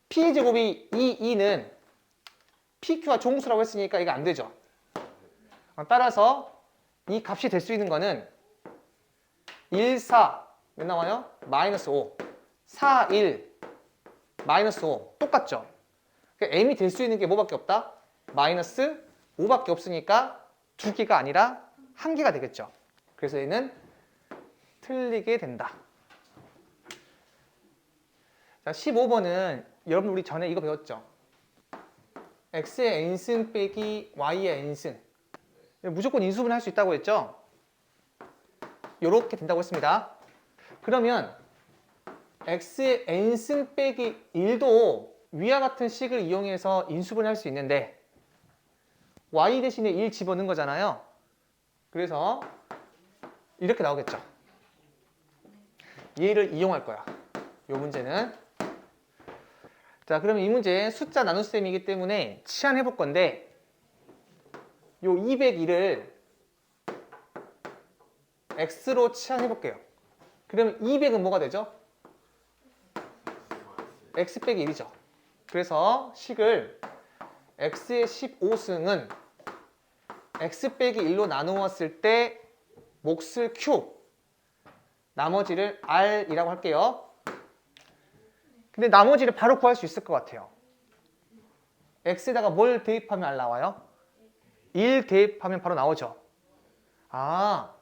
P의 제곱이 2는 PQ와 종수라고 했으니까 이게 안 되죠. 따라서 이 값이 될 수 있는 거는 1, 4 몇 나와요? 마이너스 5 4, 1 마이너스 5 똑같죠. 그러니까 m이 될 수 있는 게 뭐밖에 없다? 마이너스 5밖에 없으니까 2개가 아니라 1개가 되겠죠. 그래서 얘는 틀리게 된다. 자, 15번은 여러분 우리 전에 이거 배웠죠? x의 n승 빼기 y의 n승 무조건 인수분해 할 수 있다고 했죠? 이렇게 된다고 했습니다. 그러면 x의 n승 빼기 1도 위와 같은 식을 이용해서 인수분해 할 수 있는데 y 대신에 1 집어넣은 거잖아요. 그래서 이렇게 나오겠죠. 얘를 이용할 거야. 이 문제는. 자, 그러면 이 문제 숫자 나눗셈이기 때문에 치환해 볼 건데 요 201을 x로 치환해 볼게요. 그러면 200은 뭐가 되죠? x 빼기 1이죠. 그래서 식을 x의 15승은 x 빼기 1로 나누었을 때 몫을 q 나머지를 r이라고 할게요. 근데 나머지를 바로 구할 수 있을 것 같아요. x에다가 뭘 대입하면 r 나와요? 1 대입하면 바로 나오죠. 아,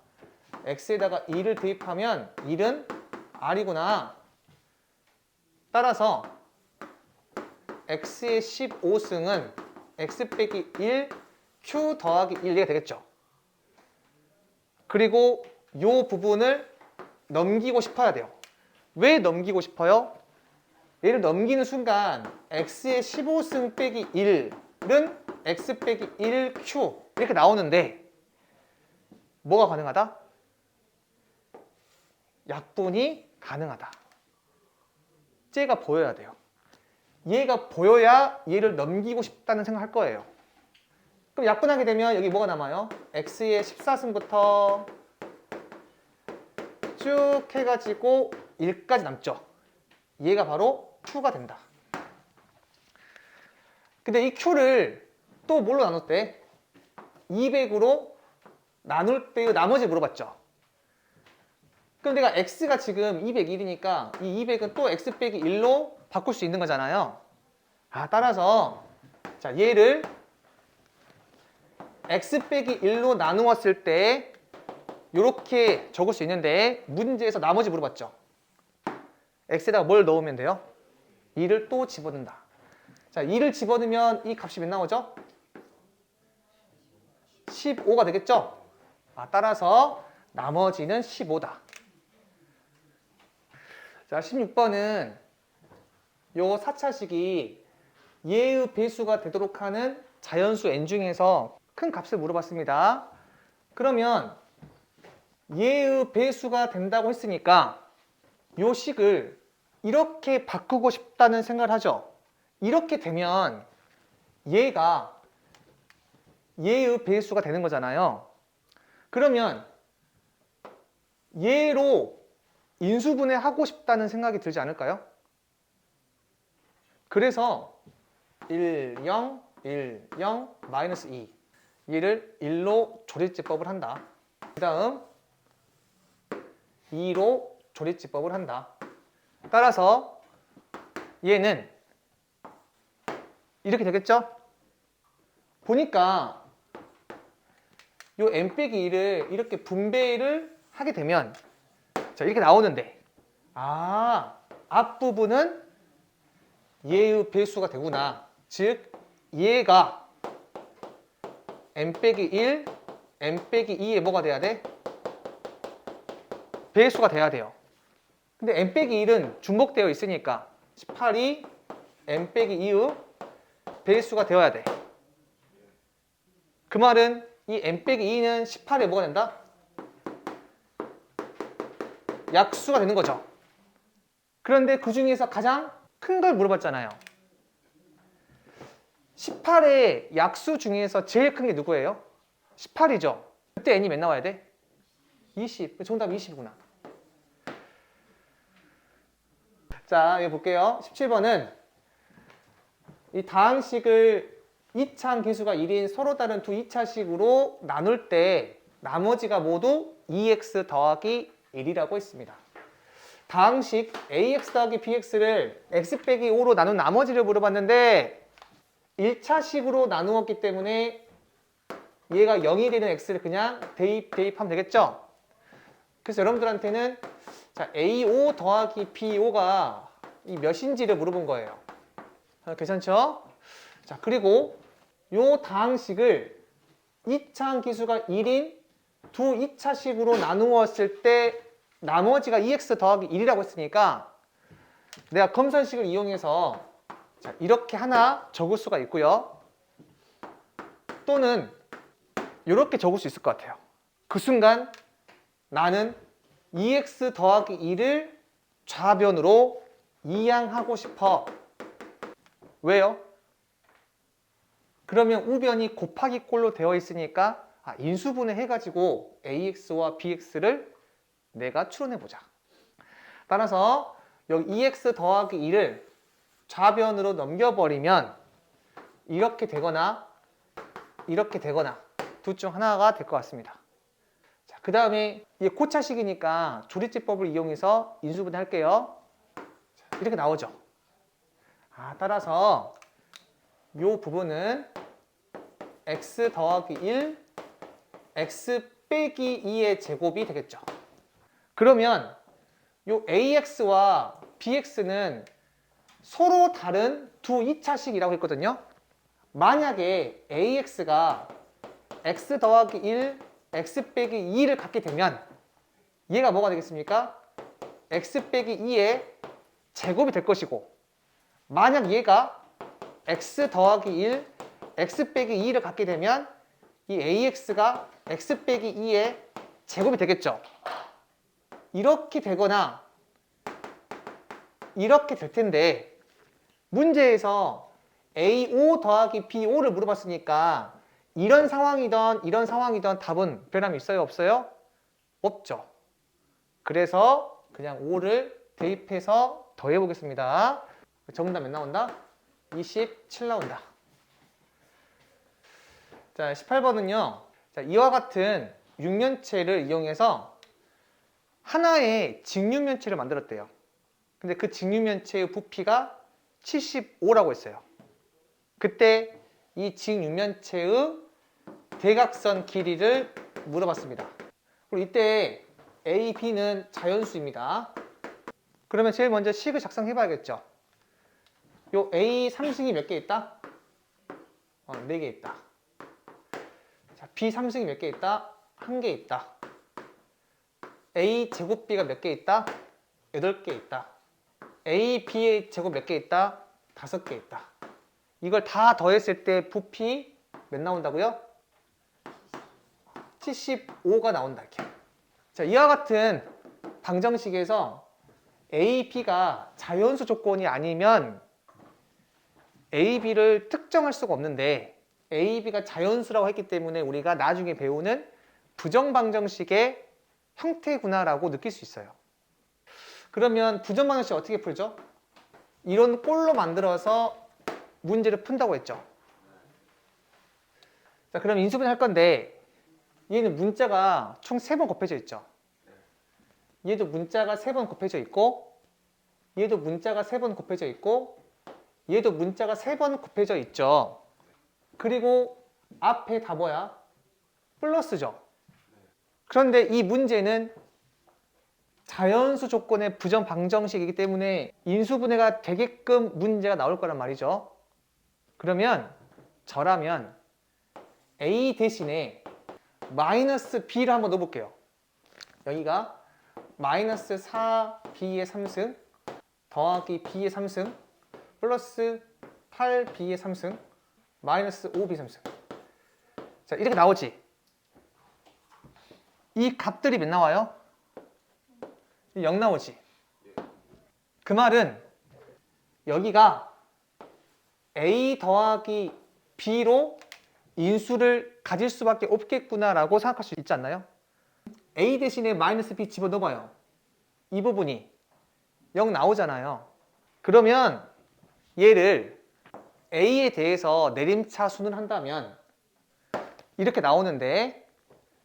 x에다가 1을 대입하면 1은 r이구나. 따라서 x의 15승은 x 빼기 1 q 더하기 1이 되겠죠. 그리고 이 부분을 넘기고 싶어야 돼요. 왜 넘기고 싶어요? 얘를 넘기는 순간 x의 15승 빼기 1은 x 빼기 1q 이렇게 나오는데 뭐가 가능하다? 약분이 가능하다. 쟤가 보여야 돼요. 얘가 보여야 얘를 넘기고 싶다는 생각할 거예요. 그럼 약분하게 되면 여기 뭐가 남아요? x의 14승부터 쭉 해가지고 1까지 남죠. 얘가 바로 q가 된다. 근데 이 q를 또 뭘로 나눴대? 200으로 나눌 때의 나머지 물어봤죠. 그럼 내가 x가 지금 201이니까 이 200은 또 x 빼기 1로 바꿀 수 있는 거잖아요. 아, 따라서 자, 얘를 x 빼기 1로 나누었을 때 이렇게 적을 수 있는데 문제에서 나머지 물어봤죠. x에다가 뭘 넣으면 돼요? 2를 또 집어넣는다. 자, 2를 집어넣으면 이 값이 몇 나오죠? 15가 되겠죠? 따라서 나머지는 15다. 자, 16번은 요 4차식이 얘의 배수가 되도록 하는 자연수 n 중에서 큰 값을 물어봤습니다. 그러면 얘의 배수가 된다고 했으니까 요 식을 이렇게 바꾸고 싶다는 생각을 하죠. 이렇게 되면 얘가 얘의 배수가 되는 거잖아요. 그러면 얘로 인수분해하고 싶다는 생각이 들지 않을까요? 그래서 1, 0, 1, 0, 마이너스 2 얘를 1로 조리집법을 한다. 그 다음 2로 조리집법을 한다. 따라서 얘는 이렇게 되겠죠? 보니까 요 n-1을 이렇게 분배를 하게 되면 자, 이렇게 나오는데 앞부분은 얘의 배수가 되구나. 즉 얘가 n-1, n-2의 뭐가 돼야 돼? 배수가 돼야 돼요. 근데 n-1은 중복되어 있으니까 18이 n-2의 배수가 되어야 돼. 그 말은 이 n-2는 18에 뭐가 된다? 약수가 되는 거죠. 그런데 그 중에서 가장 큰 걸 물어봤잖아요. 18의 약수 중에서 제일 큰 게 누구예요? 18이죠. 그때 n이 몇 나와야 돼? 20. 정답 20이구나. 자, 여기 볼게요. 17번은 이 다항식을 2차 계수가 1인 서로 다른 두 2차식으로 나눌 때 나머지가 모두 2x 더하기 1이라고 했습니다. 다항식 ax 더하기 bx를 x 빼기 5로 나눈 나머지를 물어봤는데 1차식으로 나누었기 때문에 얘가 0이 되는 x를 그냥 대입하면 되겠죠? 그래서 여러분들한테는 자, a5 더하기 b5가 이 몇인지를 물어본 거예요. 괜찮죠? 자, 그리고 요 다항식을 2차 기수가 1인 두 2차식으로 나누었을 때 나머지가 2x 더하기 1이라고 했으니까 내가 검산식을 이용해서 자, 이렇게 하나 적을 수가 있고요. 또는 이렇게 적을 수 있을 것 같아요. 그 순간 나는 2x 더하기 2를 좌변으로 이항하고 싶어. 왜요? 그러면 우변이 곱하기 꼴로 되어 있으니까 인수분해 해가지고 ax와 bx를 내가 추론해보자. 따라서 여기 2x 더하기 2를 좌변으로 넘겨버리면 이렇게 되거나 이렇게 되거나 둘 중 하나가 될 것 같습니다. 자, 그 다음에 이게 고차식이니까 조리집법을 이용해서 인수분해 할게요. 자, 이렇게 나오죠. 따라서 이 부분은 x 더하기 1, x 빼기 2의 제곱이 되겠죠. 그러면 이 ax와 bx는 서로 다른 두 2차식이라고 했거든요. 만약에 ax가 x 더하기 1, x 빼기 2를 갖게 되면 얘가 뭐가 되겠습니까? x 빼기 2의 제곱이 될 것이고 만약 얘가 x 더하기 1, x 빼기 2를 갖게 되면 이 ax가 x 빼기 2의 제곱이 되겠죠. 이렇게 되거나 이렇게 될 텐데 문제에서 A5 더하기 B5를 물어봤으니까 이런 상황이든 답은 변함이 있어요? 없어요? 없죠. 그래서 그냥 5를 대입해서 더해보겠습니다. 정답 몇 나온다? 27 나온다. 자, 18번은요. 자, 이와 같은 육면체를 이용해서 하나의 직육면체를 만들었대요. 근데 그 직육면체의 부피가 75라고 했어요. 그때 이 직육면체의 대각선 길이를 물어봤습니다. 그리고 이때 A, B는 자연수입니다. 그러면 제일 먼저 식을 작성해 봐야겠죠. 요 A 3식이 몇 개 있다? 4개 있다. 자, B 3승이 몇 개 있다? 1개 있다. A 제곱 B가 몇 개 있다? 8개 있다. A, B의 제곱 몇 개 있다? 5개 있다. 이걸 다 더했을 때 부피 몇 나온다고요? 75가 나온다 이렇게. 자, 이와 같은 방정식에서 A, B가 자연수 조건이 아니면 A, B를 특정할 수가 없는데 A, B가 자연수라고 했기 때문에 우리가 나중에 배우는 부정방정식의 형태구나라고 느낄 수 있어요. 그러면 부정방정식 어떻게 풀죠? 이런 꼴로 만들어서 문제를 푼다고 했죠. 자, 그럼 인수분해 할 건데 얘는 문자가 총 3번 곱해져 있죠. 얘도 문자가 3번 곱해져 있고 얘도 문자가 3번 곱해져 있고 얘도 문자가 3번 곱해져 있죠. 그리고 앞에 다 뭐야? 플러스죠. 그런데 이 문제는 자연수 조건의 부정방정식이기 때문에 인수분해가 되게끔 문제가 나올 거란 말이죠. 그러면 저라면 A 대신에 마이너스 B를 한번 넣어볼게요. 여기가 마이너스 4B의 3승 더하기 B의 3승 플러스 8B의 3승 마이너스 5B 3승. 자, 이렇게 나오지. 이 값들이 몇 나와요? 0 나오지. 그 말은 여기가 A 더하기 B로 인수를 가질 수밖에 없겠구나라고 생각할 수 있지 않나요? A 대신에 마이너스 B 집어넣어봐요. 이 부분이 0 나오잖아요. 그러면 얘를 A에 대해서 내림차순을 한다면 이렇게 나오는데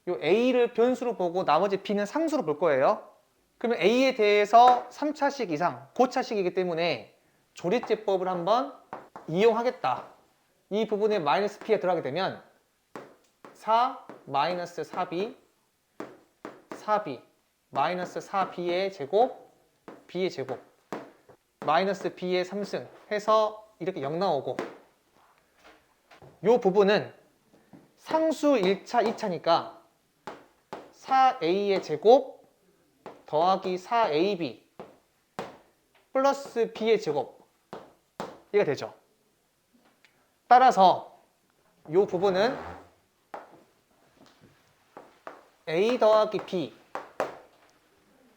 요 A를 변수로 보고 나머지 B는 상수로 볼 거예요. 그러면 A에 대해서 3차식 이상 고차식이기 때문에 조리제법을 한번 이용하겠다. 이 부분에 마이너스 P가 들어가게 되면 4 마이너스 4B 4B 마이너스 4B의 제곱 B의 제곱 마이너스 B의 3승 해서 이렇게 0 나오고 이 부분은 상수 1차, 2차니까 4A의 제곱 더하기 4AB 플러스 B의 제곱 이게 되죠. 따라서 이 부분은 A 더하기 B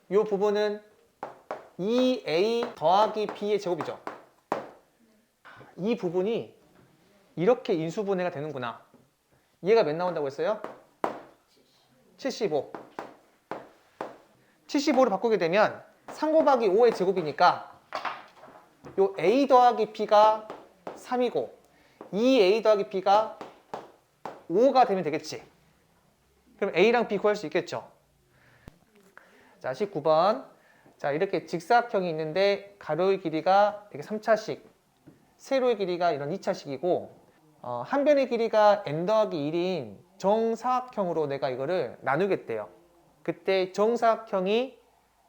이 부분은 2A 더하기 B의 제곱이죠. 이 부분이 이렇게 인수분해가 되는구나. 얘가 몇 나온다고 했어요? 75. 75로 바꾸게 되면 3 곱하기 5의 제곱이니까 요 A 더하기 B가 3이고 2A 더하기 B가 5가 되면 되겠지. 그럼 A랑 B 구할 수 있겠죠. 자, 19번. 자, 이렇게 직사각형이 있는데 가로의 길이가 이렇게 3차식, 세로의 길이가 이런 2차식이고 한 변의 길이가 n 더하기 1인 정사각형으로 내가 이거를 나누겠대요. 그때 정사각형이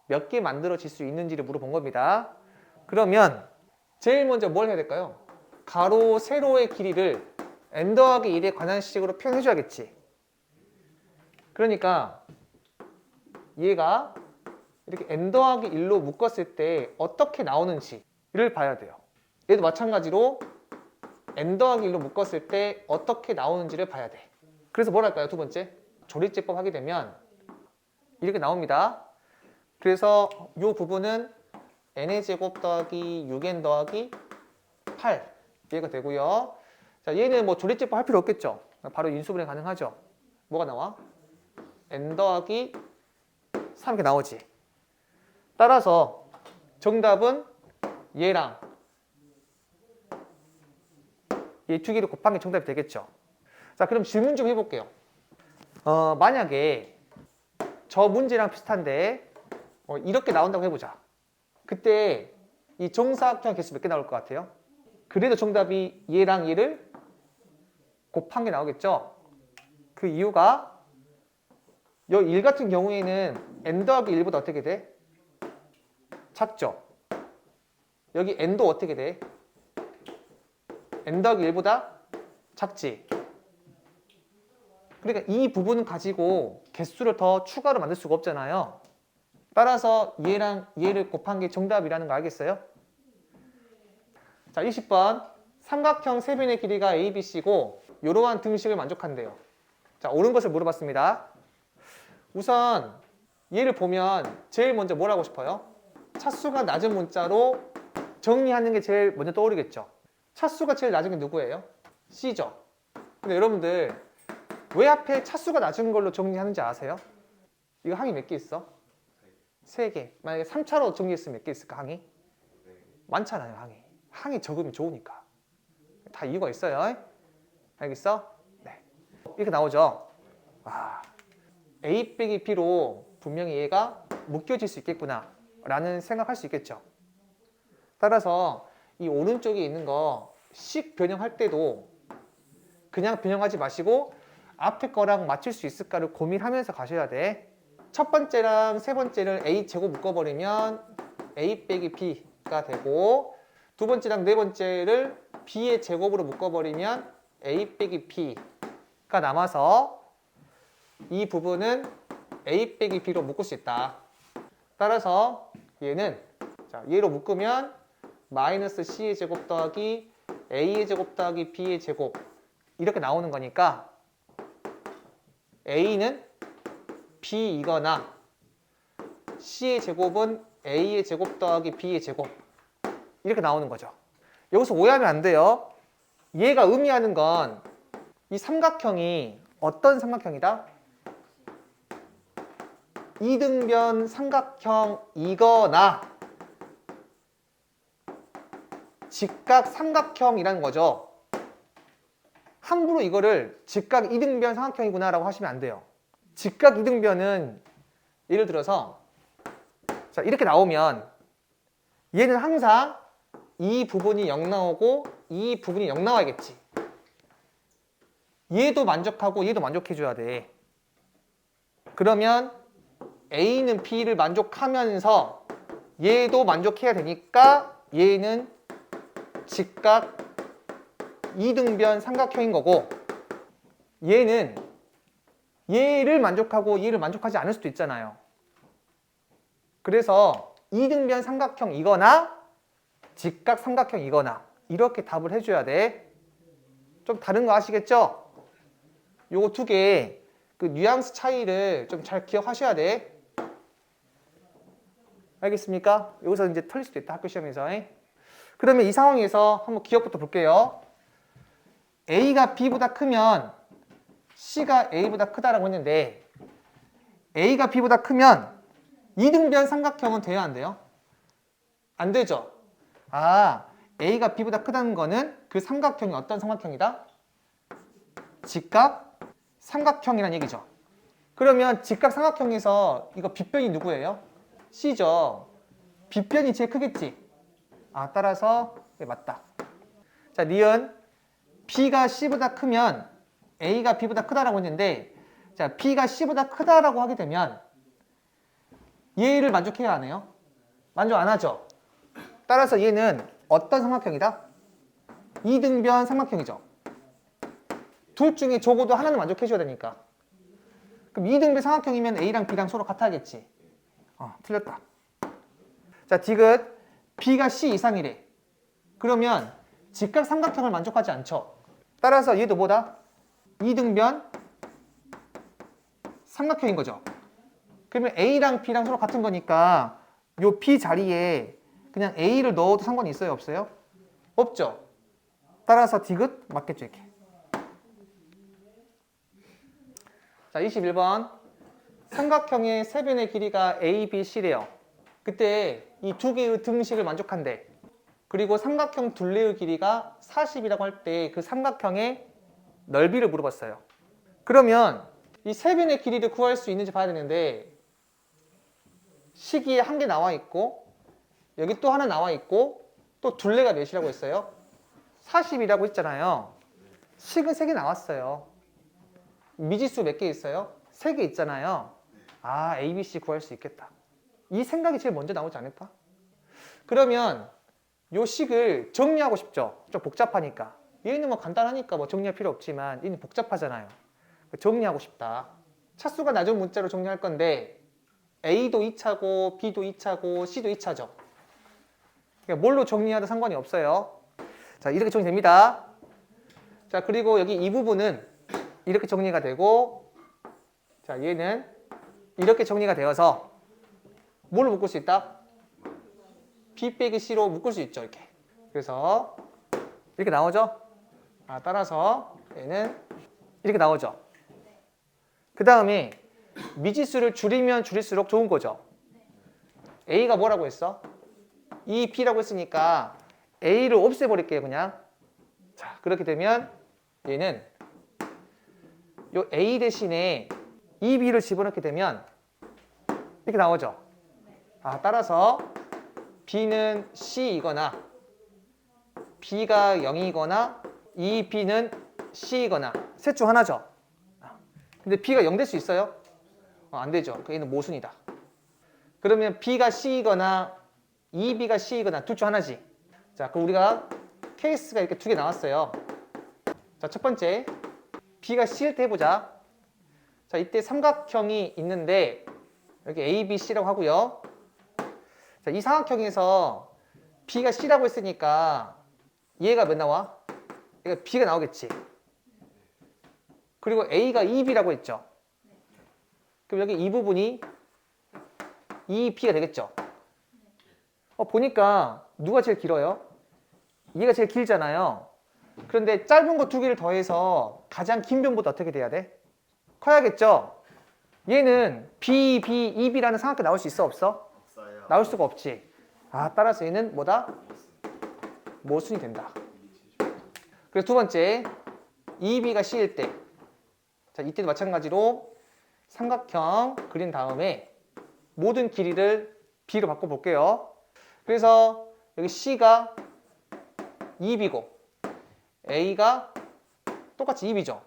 몇 개 만들어질 수 있는지를 물어본 겁니다. 그러면 제일 먼저 뭘 해야 될까요? 가로, 세로의 길이를 n 더하기 1에 관한 식으로 표현해 줘야겠지. 그러니까 얘가 이렇게 n 더하기 1로 묶었을 때 어떻게 나오는지를 봐야 돼요. 얘도 마찬가지로 n 더하기 1로 묶었을 때 어떻게 나오는지를 봐야 돼. 그래서 뭘 할까요? 두 번째, 조리제법 하게 되면 이렇게 나옵니다. 그래서 이 부분은 n의 제곱 더하기 6n 더하기 8 얘가 되고요. 자, 얘는 뭐 조리제법 할 필요 없겠죠. 바로 인수분해 가능하죠. 뭐가 나와? n 더하기 3 이렇게 나오지. 따라서 정답은 얘랑 얘 두 개를 곱한 게 정답이 되겠죠. 자, 그럼 질문 좀 해볼게요. 만약에 저 문제랑 비슷한데 이렇게 나온다고 해보자. 그때 이 정사각형 개수 몇 개 나올 것 같아요? 그래도 정답이 얘랑 얘를 곱한 게 나오겠죠? 그 이유가 요 1 같은 경우에는 n 더하기 1보다 어떻게 돼? 작죠? 여기 n도 어떻게 돼? n 더하기 1보다 작지? 그러니까 이 부분은 가지고 개수를 더 추가로 만들 수가 없잖아요. 따라서 얘랑 얘를 곱한 게 정답이라는 거 알겠어요? 자, 20번. 삼각형 세변의 길이가 ABC고 이러한 등식을 만족한대요. 자, 옳은 것을 물어봤습니다. 우선 얘를 보면 제일 먼저 뭘 하고 싶어요? 차수가 낮은 문자로 정리하는 게 제일 먼저 떠오르겠죠. 차수가 제일 낮은 게 누구예요? C죠. 근데 여러분들 왜 앞에 차수가 낮은 걸로 정리하는지 아세요? 이거 항이 몇 개 있어? 3개. 만약에 3차로 정리했으면 몇 개 있을까, 항이? 많잖아요, 항이. 항이 적으면 좋으니까. 다 이유가 있어요. 알겠어? 네. 이렇게 나오죠? 와, A 빼기 B로 분명히 얘가 묶여질 수 있겠구나 라는 생각할 수 있겠죠. 따라서 이 오른쪽에 있는 거 식 변형할 때도 그냥 변형하지 마시고 앞에 거랑 맞출 수 있을까를 고민하면서 가셔야 돼. 첫 번째랑 세 번째를 A 제곱 묶어버리면 A 빼기 B가 되고 두 번째랑 네 번째를 B의 제곱으로 묶어버리면 A 빼기 B가 남아서 이 부분은 A 빼기 B로 묶을 수 있다. 따라서 얘는 자, 얘로 묶으면 마이너스 C의 제곱 더하기 A의 제곱 더하기 B의 제곱 이렇게 나오는 거니까 A는 B이거나 C의 제곱은 A의 제곱 더하기 B의 제곱 이렇게 나오는 거죠. 여기서 오해하면 안 돼요. 얘가 의미하는 건 이 삼각형이 어떤 삼각형이다? 이등변 삼각형이거나 직각 삼각형이라는 거죠. 함부로 이거를 직각 이등변 삼각형이구나 라고 하시면 안 돼요. 직각 이등변은 예를 들어서 자, 이렇게 나오면 얘는 항상 이 부분이 0 나오고 이 부분이 0 나와야겠지. 얘도 만족하고 얘도 만족해줘야 돼. 그러면 A는 B를 만족하면서 얘도 만족해야 되니까 얘는 직각 이등변 삼각형인 거고 얘는 얘를 만족하고 얘를 만족하지 않을 수도 있잖아요. 그래서 이등변 삼각형이거나 직각 삼각형이거나 이렇게 답을 해줘야 돼. 좀 다른 거 아시겠죠? 요거 두 개 그 뉘앙스 차이를 좀 잘 기억하셔야 돼. 알겠습니까? 여기서 이제 틀릴 수도 있다, 학교 시험에서. 그러면 이 상황에서 한번 기억부터 볼게요. A가 B보다 크면 C가 A보다 크다라고 했는데 A가 B보다 크면 이등변 삼각형은 돼야 안 돼요? 안 되죠? 아, A가 B보다 크다는 거는 그 삼각형이 어떤 삼각형이다? 직각 삼각형이란 얘기죠. 그러면 직각 삼각형에서 이거 빗변이 누구예요? C죠. 빗변이 제일 크겠지? 아, 따라서 네, 맞다. 자, 니은 B가 C보다 크면 A가 B보다 크다라고 했는데 자, B가 C보다 크다라고 하게 되면 얘를 만족해야 하네요? 만족 안 하죠? 따라서 얘는 어떤 삼각형이다? 이등변 삼각형이죠. 둘 중에 적어도 하나는 만족해줘야 되니까. 그럼 이등변 삼각형이면 A랑 B랑 서로 같아야겠지. 틀렸다. 자, 디귿 B가 C 이상이래. 그러면 직각 삼각형을 만족하지 않죠. 따라서 얘도 뭐다? 이등변 삼각형인 거죠. 그러면 A랑 B랑 서로 같은 거니까 요 B 자리에 그냥 A를 넣어도 상관이 있어요? 없어요? 없죠. 따라서 디귿 맞겠죠, 이렇게. 자, 21번. 삼각형의 세변의 길이가 A, B, C래요. 그때 이 두 개의 등식을 만족한대. 그리고 삼각형 둘레의 길이가 40이라고 할 때 그 삼각형의 넓이를 물어봤어요. 그러면 이 세변의 길이를 구할 수 있는지 봐야 되는데 식이 한 개 나와 있고 여기 또 하나 나와 있고 또 둘레가 몇이라고 했어요? 40이라고 했잖아요. 식은 3개 나왔어요. 미지수 몇 개 있어요? 3개 있잖아요. 아, A, B, C 구할 수 있겠다. 이 생각이 제일 먼저 나오지 않을까? 그러면 요 식을 정리하고 싶죠? 좀 복잡하니까. 얘는 뭐 간단하니까 뭐 정리할 필요 없지만 얘는 복잡하잖아요. 정리하고 싶다. 차수가 낮은 문자로 정리할 건데 A도 2차고 B도 2차고 C도 2차죠. 그러니까 뭘로 정리하든 상관이 없어요. 자, 이렇게 정리됩니다. 자, 그리고 여기 이 부분은 이렇게 정리가 되고, 자, 얘는 이렇게 정리가 되어서 뭘로 묶을 수 있다? B 빼기 C로 묶을 수 있죠, 이렇게. 그래서 이렇게 나오죠? 따라서 얘는 이렇게 나오죠. 그 다음에 미지수를 줄이면 줄일수록 좋은 거죠. A가 뭐라고 했어? 2B라고 했으니까 A를 없애버릴게요, 그냥. 자, 그렇게 되면 얘는 요 A 대신에 2B를 집어넣게 되면 이렇게 나오죠. 따라서 B는 C이거나 B가 0이거나 2B는 C이거나 셋 중 하나죠. 근데 B가 0 될 수 있어요? 안 되죠. 얘는 모순이다. 그러면 B가 C이거나 2B가 C이거나 둘 중 하나지. 자, 그럼 우리가 케이스가 이렇게 두 개 나왔어요. 자, 첫 번째 B가 C일 때 해보자. 자, 이때 삼각형이 있는데 여기 A, B, C라고 하고요. 자, 이 삼각형에서 B가 C라고 했으니까 얘가 몇 나와? 얘가 B가 나오겠지. 그리고 A가 2B라고 했죠. 그럼 여기 이 부분이 2B가 되겠죠. 보니까 누가 제일 길어요? 얘가 제일 길잖아요. 그런데 짧은 거 두 개를 더해서 가장 긴 변보다 어떻게 돼야 돼? 커야겠죠? 얘는 B, B, 2B라는 삼각형 나올 수 있어, 없어? 없어요. 나올 수가 없지. 따라서 얘는 뭐다? 모순이 된다. 그래서 두 번째, 2B가 C일 때. 자, 이때도 마찬가지로 삼각형 그린 다음에 모든 길이를 B로 바꿔볼게요. 그래서 여기 C가 2B고 A가 똑같이 2B죠.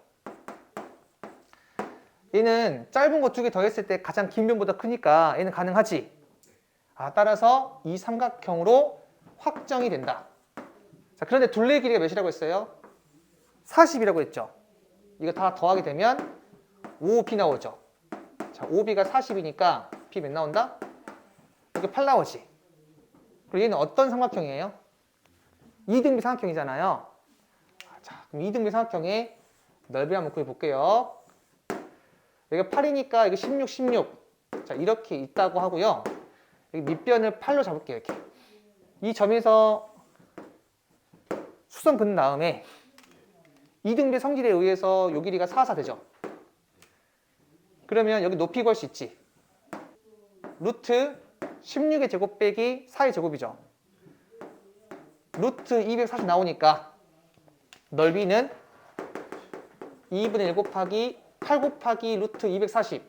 얘는 짧은 거 두 개 더했을 때 가장 긴 변보다 크니까 얘는 가능하지. 따라서 이 삼각형으로 확정이 된다. 자, 그런데 둘레 길이가 몇이라고 했어요? 40이라고 했죠. 이거 다 더하게 되면 5B 나오죠. 자, 5B가 40이니까 B 몇 나온다? 이렇게 8 나오지. 그리고 얘는 어떤 삼각형이에요? 2등비 삼각형이잖아요. 자, 그럼 2등비 삼각형의 넓이 한번 구해볼게요. 여기가 8이니까 이거 16, 16. 자, 이렇게 있다고 하고요. 여기 밑변을 8로 잡을게요, 이렇게. 이 점에서 수성 긋는 다음에 2등비 성질에 의해서 요 길이가 4, 4 되죠. 그러면 여기 높이 구할 수 있지. 루트 16의 제곱 빼기 4의 제곱이죠. 루트 240 나오니까 넓이는 2분의 1 곱하기 8 곱하기 루트 240.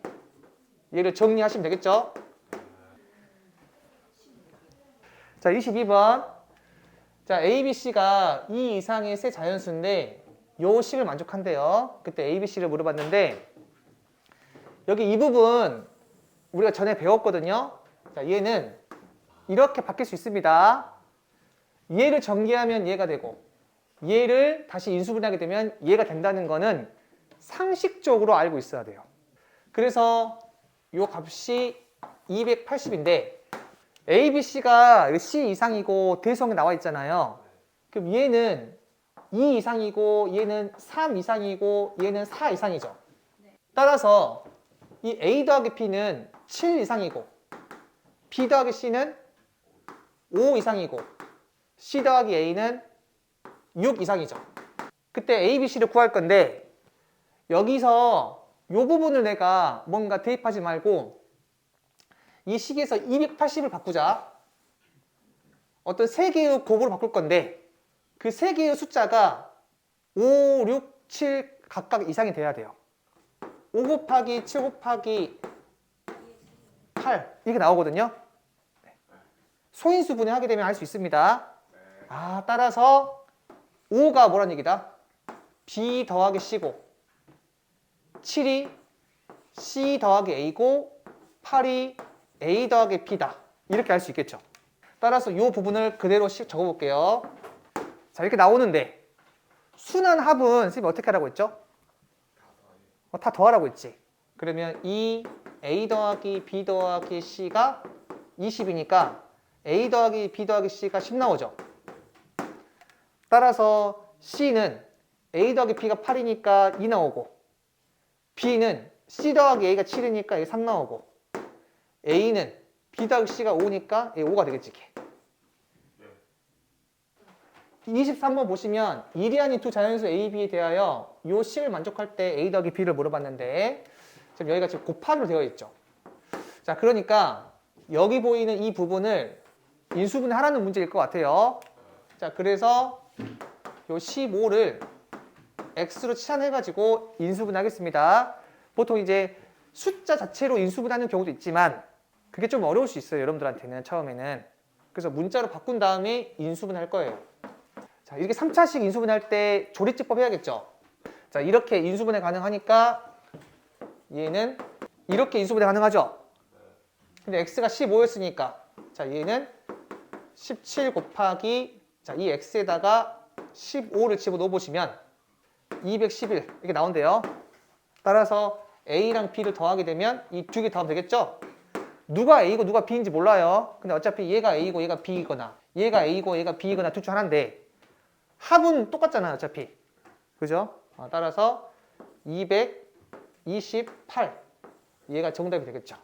얘를 정리하시면 되겠죠. 자, 22번. 자, A, B, C가 2 이상의 세 자연수인데 요 식을 만족한대요. 그때 A, B, C를 물어봤는데 여기 이 부분 우리가 전에 배웠거든요. 자, 얘는 이렇게 바뀔 수 있습니다. 얘를 전개하면 얘가 되고 얘를 다시 인수분해하게 되면 얘가 된다는 거는 상식적으로 알고 있어야 돼요. 그래서 요 값이 280인데 A, B, C가 C 이상이고 대수항에 나와 있잖아요. 그럼 얘는 2 이상이고 얘는 3 이상이고 얘는 4 이상이죠. 따라서 이 A 더하기 B는 7 이상이고 B 더하기 C는 5 이상이고 C 더하기 A는 6 이상이죠. 그때 A, B, C를 구할 건데 여기서 이 부분을 내가 뭔가 대입하지 말고 이 식에서 280을 바꾸자. 어떤 세 개의 곱으로 바꿀 건데 그 세 개의 숫자가 5, 6, 7 각각 이상이 돼야 돼요. 5 곱하기 7 곱하기 8 이렇게 나오거든요. 소인수 분해하게 되면 알 수 있습니다. 따라서 5가 뭐란 얘기다? B 더하기 C고 7이 C 더하기 A고 8이 A 더하기 B다. 이렇게 알 수 있겠죠. 따라서 이 부분을 그대로 적어볼게요. 자, 이렇게 나오는데 순환 합은 선생님이 어떻게 하라고 했죠? 다 더하라고 했지. 그러면 이 A 더하기 B 더하기 C가 20이니까 A 더하기 B 더하기 C가 10 나오죠. 따라서 C는 A 더하기 B가 8이니까 2 나오고, B는 C 더하기 A가 7이니까 이게 3 나오고, A는 B 더하기 C가 5니까 이게 5가 되겠지. 이게. 23번 보시면 일이 아닌 두 자연수 A, B에 대하여 요 식을 만족할 때 A 더하기 B를 물어봤는데, 지금 여기가 지금 곱하기로 되어 있죠. 자, 그러니까 여기 보이는 이 부분을 인수분해 하라는 문제일 것 같아요. 자, 그래서 요 15를 x로 치환해가지고 인수분해 하겠습니다. 보통 이제 숫자 자체로 인수분해하는 경우도 있지만 그게 좀 어려울 수 있어요, 여러분들한테는 처음에는. 그래서 문자로 바꾼 다음에 인수분해 할 거예요. 자, 이렇게 3차식 인수분해 할 때 조리집법 해야겠죠. 자, 이렇게 인수분해 가능하니까 얘는 이렇게 인수분해 가능하죠. 근데 x가 15였으니까 자, 얘는 17 곱하기 자, 이 x에다가 15를 집어넣어 보시면 211 이렇게 나온대요. 따라서 a랑 b를 더하게 되면 이 두 개 더하면 되겠죠. 누가 a고 누가 b인지 몰라요. 근데 어차피 얘가 a고 얘가 b이거나 얘가 a고 얘가 b이거나 둘 중 하나인데 합은 똑같잖아요, 어차피. 그죠? 따라서 228 얘가 정답이 되겠죠.